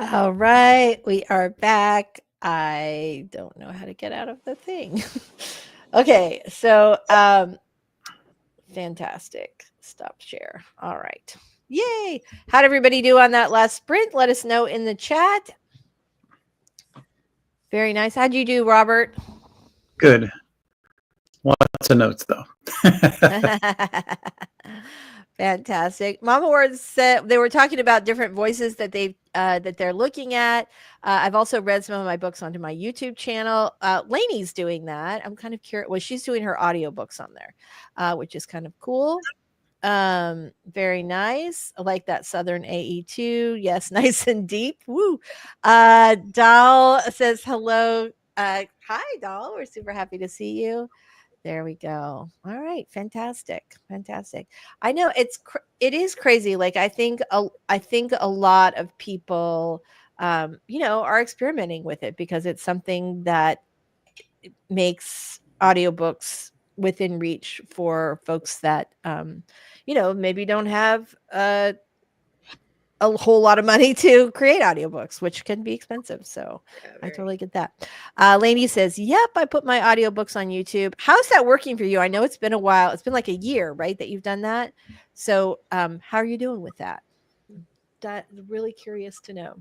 All right, we are back. I don't know how to get out of the thing. Okay, so fantastic. Stop share. All right. Yay. How'd everybody do on that last sprint? Let us know in the chat. Very nice. How'd you do, Robert? Good. Lots of notes, though. Fantastic. Mama Words said they were talking about different voices that they're looking at. I've also read some of my books onto my YouTube channel. Lainey's doing that. I'm kind of curious. Well, she's doing her audiobooks on there, which is kind of cool. Very nice. I like that Southern AE2. Yes, nice and deep. Woo. Doll says hello. Hi, Doll. We're super happy to see you. There we go. All right, fantastic, fantastic. I know it is crazy. Like I think a lot of people, are experimenting with it because it's something that makes audiobooks within reach for folks that, maybe don't have a whole lot of money to create audiobooks, which can be expensive. So Yeah, I very. totally get that. Lainey says, yep, I put my audiobooks on YouTube. How's that working for you? I know it's been a while. It's been like a year, right, that you've done that. So how are you doing with that? Really curious to know.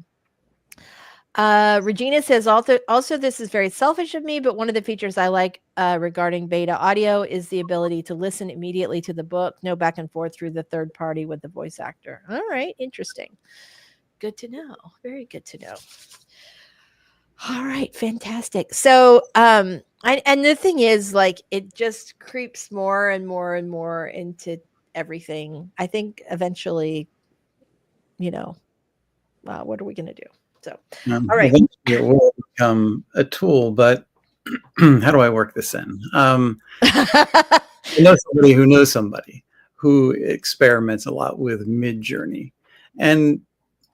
Regina says, also, this is very selfish of me, but one of the features I like regarding beta audio is the ability to listen immediately to the book, no back and forth through the third party with the voice actor. All right, interesting. Good to know. Very good to know. All right, fantastic. So, and the thing is, like, it just creeps more and more and more into everything. I think eventually, what are we going to do? So, all right. Eventually it will become a tool, but how do I work this in? I know somebody who knows somebody who experiments a lot with Midjourney, and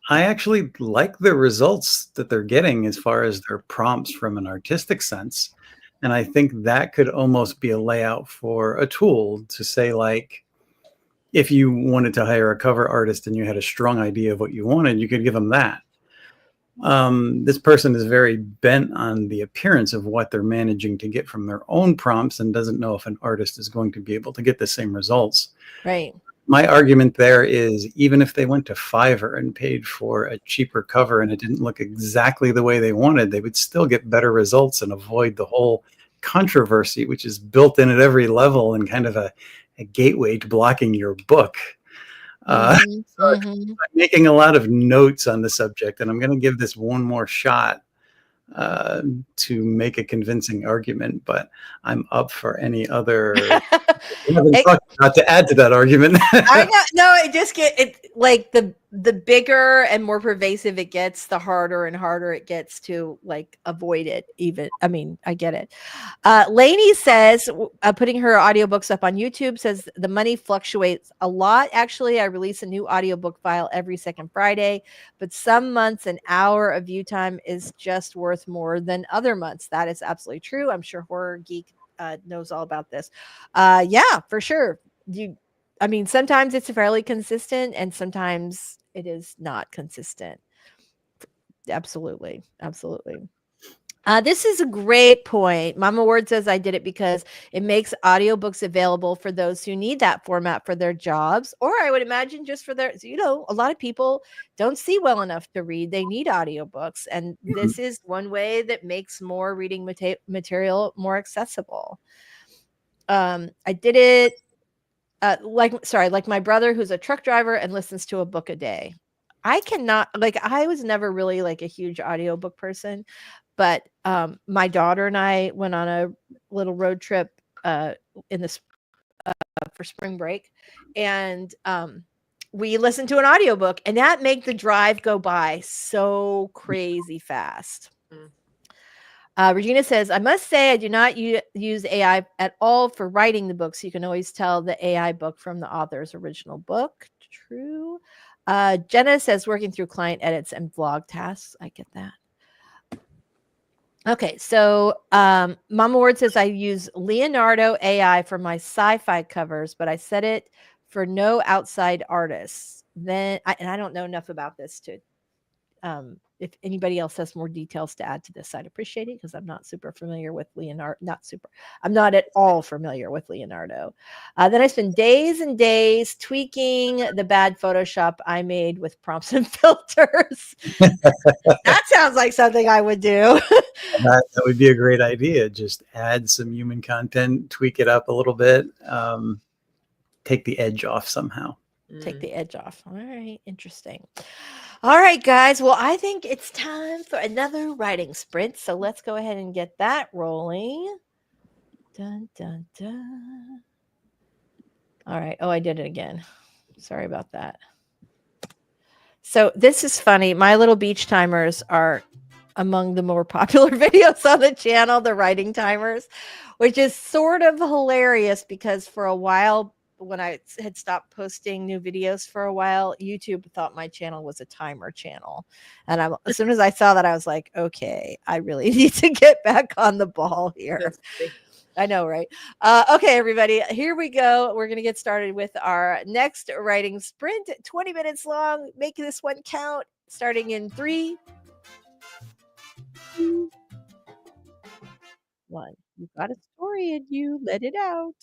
I actually like the results that they're getting as far as their prompts from an artistic sense. And I think that could almost be a layout for a tool to say, like, if you wanted to hire a cover artist and you had a strong idea of what you wanted, you could give them that. This person is very bent on the appearance of what they're managing to get from their own prompts and doesn't know if an artist is going to be able to get the same results. Right. My argument there is, even if they went to Fiverr and paid for a cheaper cover and it didn't look exactly the way they wanted, they would still get better results and avoid the whole controversy, which is built in at every level and kind of a gateway to blocking your book. I'm making a lot of notes on the subject, and I'm going to give this one more shot to make a convincing argument, but I'm up for any other not to add to that argument. I know. No, it just like the bigger and more pervasive it gets, the harder and harder it gets to like avoid it. Even, I mean, I get it. Lainey says, putting her audiobooks up on YouTube, says the money fluctuates a lot. Actually, I release a new audiobook file every second Friday, but some months an hour of view time is just worth more than other months. That is absolutely true. I'm sure Horror Geek knows all about this. Yeah, for sure. Sometimes it's fairly consistent and sometimes it is not consistent. Absolutely. This is a great point. Mama Word says, I did it because it makes audiobooks available for those who need that format for their jobs, or I would imagine just for their, a lot of people don't see well enough to read. They need audiobooks. And this is one way that makes more reading material more accessible. I did it like my brother who's a truck driver and listens to a book a day. I cannot, I was never really like a huge audiobook person, but my daughter and I went on a little road trip for spring break, and we listened to an audiobook, and that made the drive go by so crazy fast. Regina says, I must say I do not use AI at all for writing the books. You can always tell the AI book from the author's original book. True. Jenna says, working through client edits and vlog tasks. I get that. Okay, so Mama Word says, I use Leonardo AI for my sci-fi covers, but I set it for no outside artists. And I don't know enough about this to if anybody else has more details to add to this, I'd appreciate it because I'm not super familiar with Leonardo. I'm not at all familiar with Leonardo. Then I spent days and days tweaking the bad Photoshop I made with prompts and filters. That sounds like something I would do. That would be a great idea. Just add some human content, tweak it up a little bit, take the edge off somehow. Take the edge off. All right. Interesting. All right, guys. Well, I think it's time for another writing sprint. So let's go ahead and get that rolling. Dun, dun, dun. All right. Oh, I did it again. Sorry about that. So this is funny. My little beach timers are among the more popular videos on the channel, the writing timers, which is sort of hilarious because for a while, when I had stopped posting new videos for a while, YouTube thought my channel was a timer channel. And as soon as I saw that, I was like, okay, I really need to get back on the ball here. I know, right? Okay, everybody, here we go. We're going to get started with our next writing sprint, 20 minutes long. Make this one count, starting in 3, 2, 1. You've got a story in you. Let it out.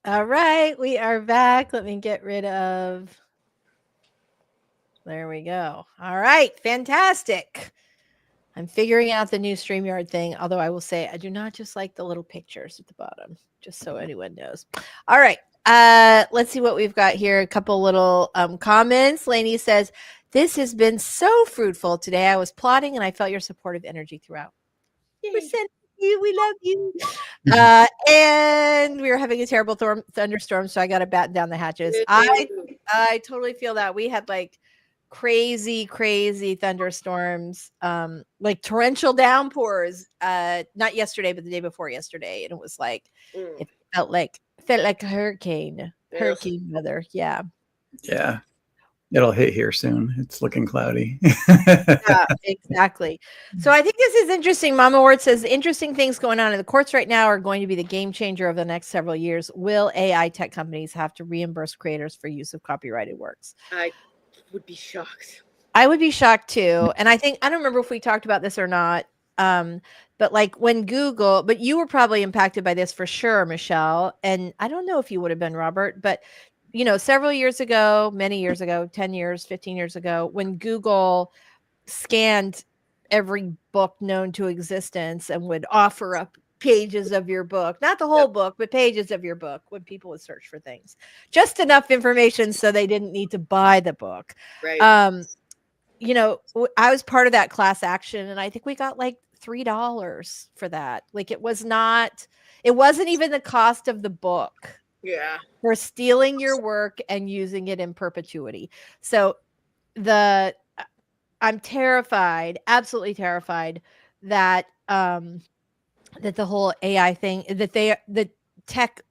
All right, we are back. Let me get rid of. There we go. All right, fantastic. I'm figuring out the new StreamYard thing, although I will say I do not just like the little pictures at the bottom, just so anyone knows. All right, let's see what we've got here. A couple little comments. Lainey says, this has been so fruitful today. I was plotting and I felt your supportive energy throughout. Yay. We're sending you. We love you. And we were having a terrible thunderstorm, so I got to batten down the hatches. I totally feel that. We had like crazy thunderstorms, like torrential downpours, not yesterday, but the day before yesterday. And it was like, it felt like hurricane weather. Yeah. Yeah. It'll hit here soon. It's looking cloudy. Yeah, exactly. So I think this is interesting. Mama Ward says interesting things going on in the courts right now are going to be the game changer of the next several years. Will AI tech companies have to reimburse creators for use of copyrighted works? I would be shocked. I would be shocked too. And I don't remember if we talked about this or not. But like when Google, but you were probably impacted by this for sure, Michelle. And I don't know if you would have been, Robert, but you know, several years ago, many years ago, 10 years, 15 years ago, when Google scanned every book known to existence and would offer up pages of your book, not the whole book, but pages of your book when people would search for things, just enough information so they didn't need to buy the book. Right. You know, I was part of that class action and I think we got like $3 for that. Like it wasn't even the cost of the book. Yeah. For stealing your work and using it in perpetuity. So I'm terrified, absolutely terrified that that the whole AI thing, that the tech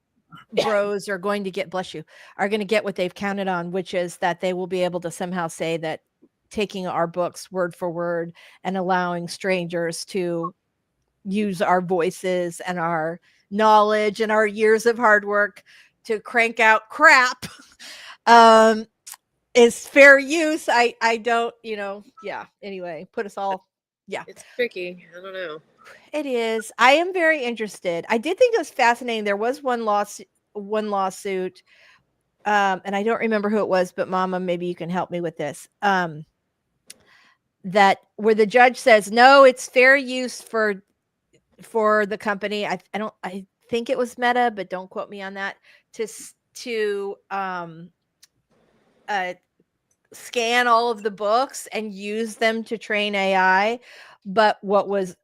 bros are going to get, bless you, are going to get what they've counted on, which is that they will be able to somehow say that taking our books word for word and allowing strangers to use our voices and our knowledge and our years of hard work to crank out crap is fair use. I don't, you know, yeah. Anyway, put us all, yeah. It's tricky. I don't know. It is. I am very interested. I did think it was fascinating. There was one lawsuit, and I don't remember who it was, but Mama, maybe you can help me with this. That where the judge says, no, it's fair use for the company. I think it was Meta, but don't quote me on that, to scan all of the books and use them to train AI. But what was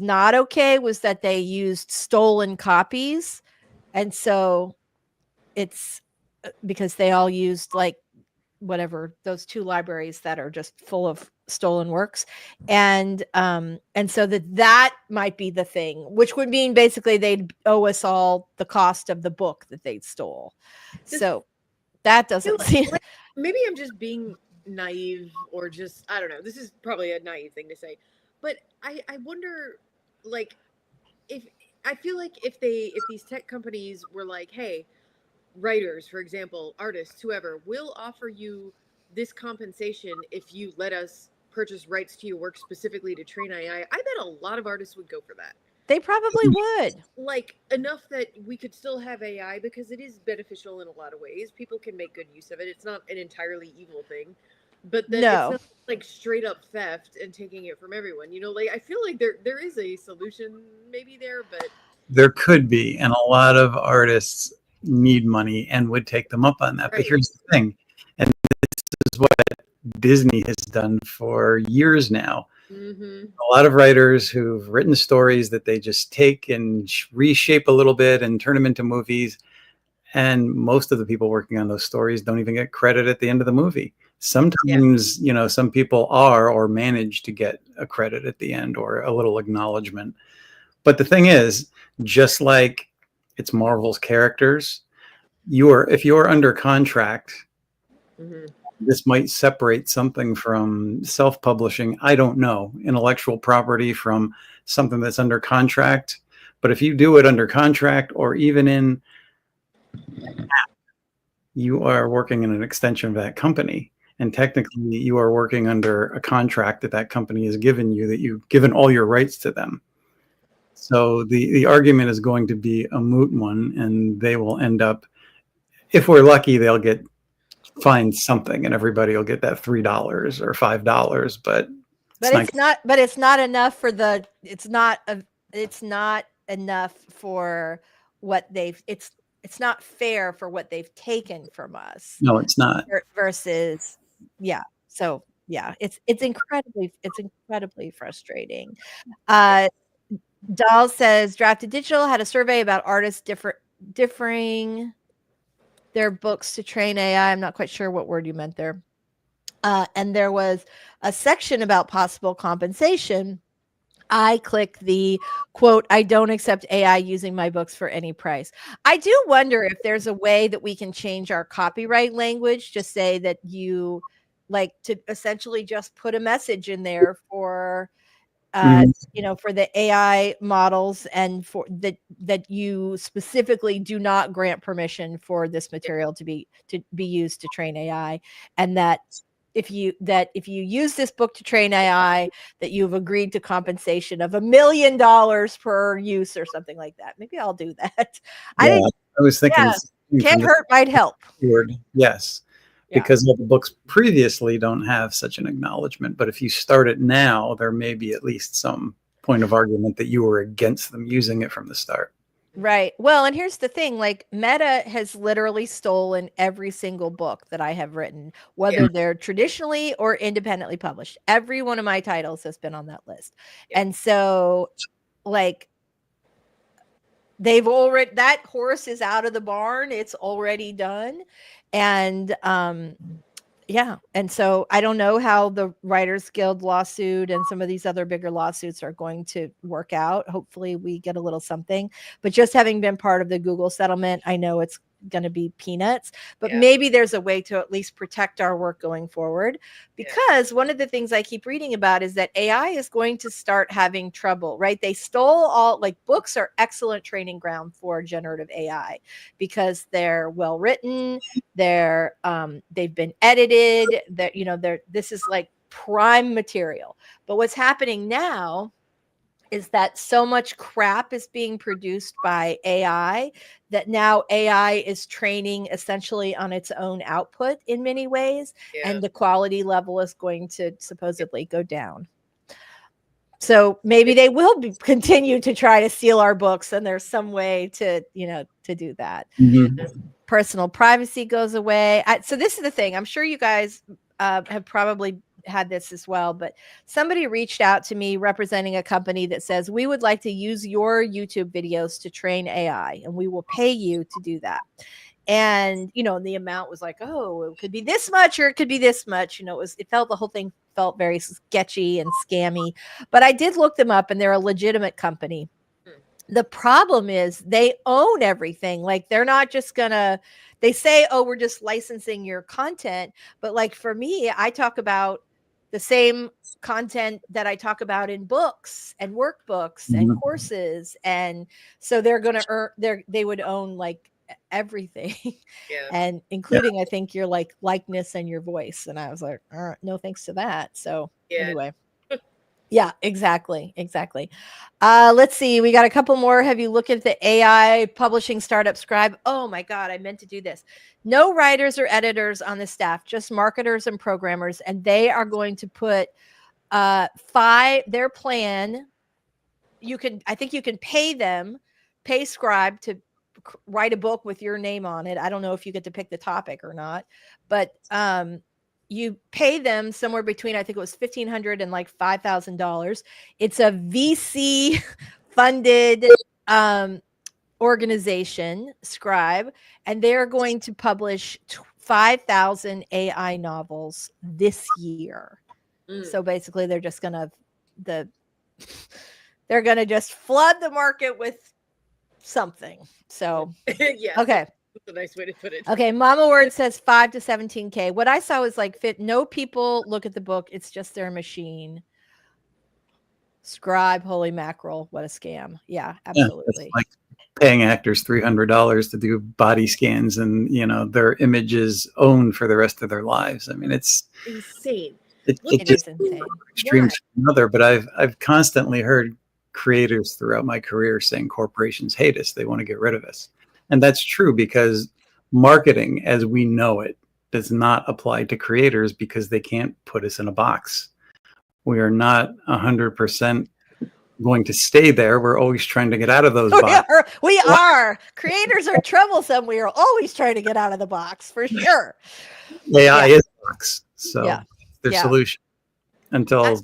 not okay was that they used stolen copies. And so it's because they all used like whatever, those two libraries that are just full of stolen works. And so that might be the thing, which would mean basically they'd owe us all the cost of the book that they stole. So that doesn't seem like, maybe I'm just being naive or just, I don't know. This is probably a naive thing to say, but I wonder, like, I feel like if these tech companies were like, hey, writers, for example, artists, whoever, will offer you this compensation if you let us purchase rights to your work specifically to train AI, I bet a lot of artists would go for that. They probably would. Like enough that we could still have AI because it is beneficial in a lot of ways. People can make good use of it. It's not an entirely evil thing, but then it's not like straight up theft and taking it from everyone. You know, like I feel like there is a solution maybe there, but there could be, and a lot of artists need money and would take them up on that. Right. But here's the thing, and this is what Disney has done for years now. Mm-hmm. A lot of writers who've written stories that they just take and reshape a little bit and turn them into movies. And most of the people working on those stories don't even get credit at the end of the movie. Sometimes, you know, some people are or manage to get a credit at the end or a little acknowledgement. But the thing is, just like it's Marvel's characters, if you're under contract, mm-hmm. This might separate something from self-publishing. I don't know, intellectual property from something that's under contract. But if you do it under contract or even in, you are working in an extension of that company. And technically you are working under a contract that company has given you, that you've given all your rights to them. So the argument is going to be a moot one, and they will end up, if we're lucky, they'll find something, and everybody will get that $3 or $5. But it's not enough for the. It's not enough for what they've. It's not fair for what they've taken from us. No, it's not. Versus, yeah. So yeah, it's incredibly frustrating. Dahl says Drafted Digital had a survey about artists differing their books to train AI. I'm not quite sure what word you meant there. And there was a section about possible compensation. I click the quote, I don't accept AI using my books for any price. I do wonder if there's a way that we can change our copyright language, just say that you like to essentially just put a message in there for for the AI models, and for that you specifically do not grant permission for this material to be used to train AI, and that if you use this book to train AI, that you've agreed to compensation of $1 million per use or something like that. Maybe I'll do that. I was thinking, can't hurt, might help. Yes. Because the books previously don't have such an acknowledgement. But if you start it now, there may be at least some point of argument that you were against them using it from the start. Right. Well, and here's the thing, like Meta has literally stolen every single book that I have written, whether they're traditionally or independently published. Every one of my titles has been on that list. And so like that horse is out of the barn. It's already done. And and so I don't know how the Writers Guild lawsuit and some of these other bigger lawsuits are going to work out. Hopefully we get a little something, but just having been part of the Google settlement, I know it's going to be peanuts, but maybe there's a way to at least protect our work going forward, because one of the things I keep reading about is that AI is going to start having trouble, right? They stole all, like, books are excellent training ground for generative AI because they're well written, they've been edited, this is like prime material. But what's happening now is that so much crap is being produced by AI that now AI is training essentially on its own output in many ways, and the quality level is going to supposedly go down. So maybe they will continue to try to steal our books, and there's some way to do that. Personal privacy goes away. So this is the thing. I'm sure you guys have probably had this as well, but somebody reached out to me representing a company that says, we would like to use your YouTube videos to train AI, and we will pay you to do that. And, the amount was like, oh, it could be this much, or it could be this much. The whole thing felt very sketchy and scammy, but I did look them up, and they're a legitimate company. The problem is they own everything. Like, they're not just they say, oh, we're just licensing your content. But like for me, I talk about the same content that I talk about in books and workbooks and courses. And so they're going to earn, they would own like everything, and including, I think, your like likeness and your voice. And I was like, no, thanks to that. So anyway. Yeah, exactly. Let's see. We got a couple more. Have you looked at the AI publishing startup Scribe? Oh my God, I meant to do this. No writers or editors on the staff, just marketers and programmers. And they are going to put their plan. I think you can pay Scribe to write a book with your name on it. I don't know if you get to pick the topic or not, but you pay them somewhere between, I think it was $1,500 and like $5,000. It's a VC funded organization, Scribe, and they're going to publish 5,000 AI novels this year. So basically, they're just gonna just flood the market with something. So okay. That's a nice way to put it. Okay, Mama Word says 5 to 17K. What I saw was like no people look at the book. It's just their machine. Scribe, holy mackerel, what a scam. Yeah, absolutely. It's like paying actors $300 to do body scans, and their images owned for the rest of their lives. I mean, it's insane. It is insane. Extreme to another, but I've constantly heard creators throughout my career saying corporations hate us. They want to get rid of us. And that's true because marketing as we know it does not apply to creators because they can't put us in a box. We are not 100% going to stay there. We're always trying to get out of those boxes. We are. Creators are troublesome. We are always trying to get out of the box, for sure. AI is a box. So their Yeah. solution until,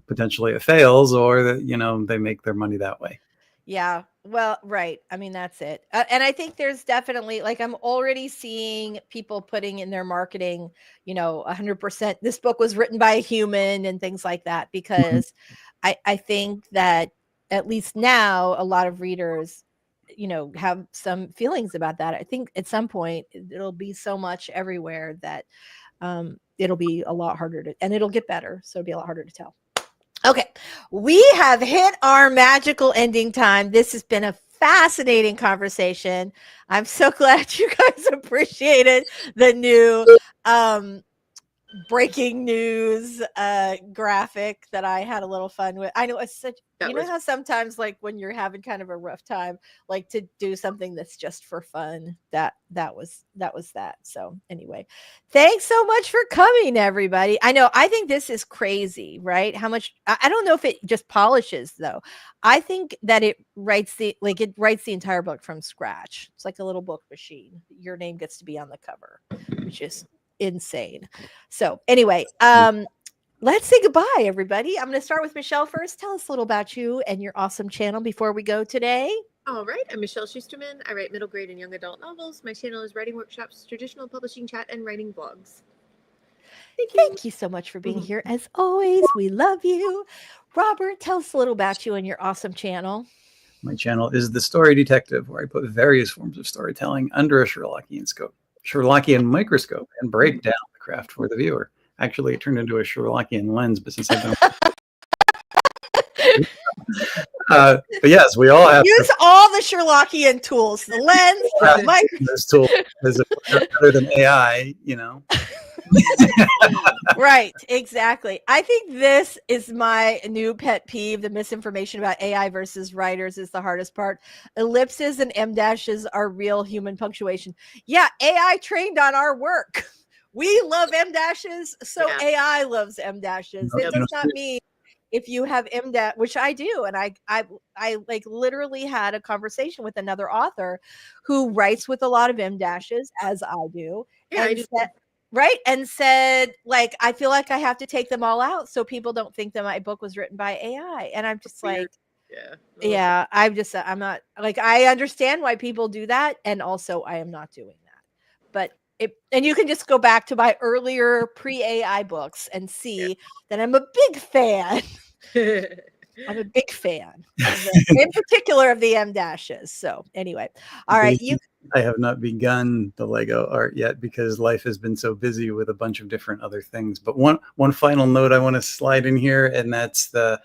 potentially it fails or that, they make their money that way. Yeah. Well, right. I mean, that's it. And I think there's definitely, like, I'm already seeing people putting in their marketing, 100%. This book was written by a human and things like that, because I think that at least now a lot of readers, have some feelings about that. I think at some point it'll be so much everywhere that it'll be a lot harder and it'll get better. So it'll be a lot harder to tell. Okay, we have hit our magical ending time. This has been a fascinating conversation. I'm so glad you guys appreciated the new breaking news graphic that I had a little fun with. I know it's such, how sometimes, like, when you're having kind of a rough time, like, to do something that's just for fun, that was that. So anyway, thanks so much for coming, everybody. I think this is crazy, right? How much, I don't know if it just polishes though. I think that it writes the entire book from scratch. It's like a little book machine. Your name gets to be on the cover, which is insane. So anyway, let's say goodbye, everybody. I'm going to start with Michelle first. Tell us a little about you and your awesome channel before we go today. All right. I'm Michelle Schusterman. I write middle grade and young adult novels. My channel is writing workshops, traditional publishing chat, and writing blogs. Thank you so much for being here. As always, we love you. Robert, tell us a little about you and your awesome channel. My channel is The Story Detective, where I put various forms of storytelling under a Sherlockian microscope and break down the craft for the viewer. Actually, it turned into a Sherlockian lens, but since I've been but yes, we all have use all the Sherlockian tools, the lens, the microscope. This tool is better than AI, Right, exactly. I think this is my new pet peeve. The misinformation about AI versus writers is the hardest part. Ellipses and em dashes are real human punctuation. Yeah, AI trained on our work. We love em dashes, so AI loves em dashes. It does not mean if you have em dash, which I do, and I like literally had a conversation with another author who writes with a lot of em dashes, as I do, and said, like, I feel like I have to take them all out so people don't think that my book was written by AI. And I'm just like, I'm not, like, I understand why people do that. And also I am not doing that. But and you can just go back to my earlier pre-AI books and see that I'm a big fan. I'm a big fan, in particular of the em dashes. So anyway, all right. I have not begun the Lego art yet because life has been so busy with a bunch of different other things. But one final note I want to slide in here, and that's the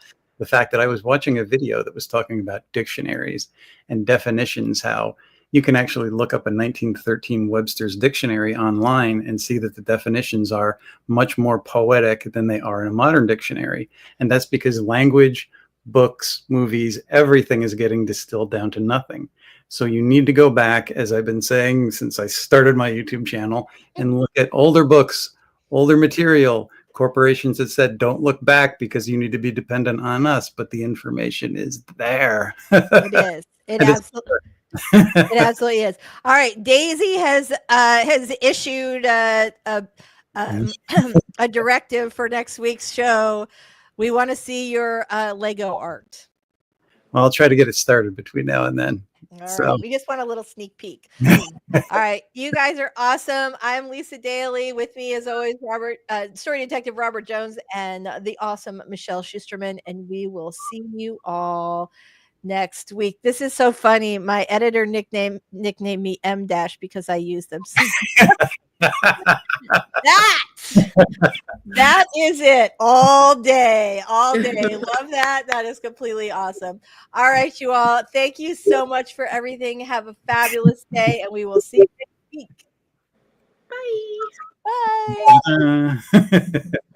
fact that I was watching a video that was talking about dictionaries and definitions, how you can actually look up a 1913 Webster's dictionary online and see that the definitions are much more poetic than they are in a modern dictionary. And that's because language, books, movies, everything is getting distilled down to nothing. So you need to go back, as I've been saying since I started my YouTube channel, and look at older books, older material, corporations that said, don't look back because you need to be dependent on us, but the information is there. It is. It absolutely is. All right. Daisy has issued a directive for next week's show. We want to see your Lego art. Well, I'll try to get it started between now and then. All right. We just want a little sneak peek. All right. You guys are awesome. I'm Lisa Daly. With me, as always, Story Detective Robert Jones and the awesome Michelle Schusterman. And we will see you all next week. This is so funny. My editor nicknamed me M dash because I use them. That is it all day. Love that. That is completely awesome. All right, you all. Thank you so much for everything. Have a fabulous day, and we will see you next week. Bye.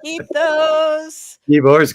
Keep those keyboards.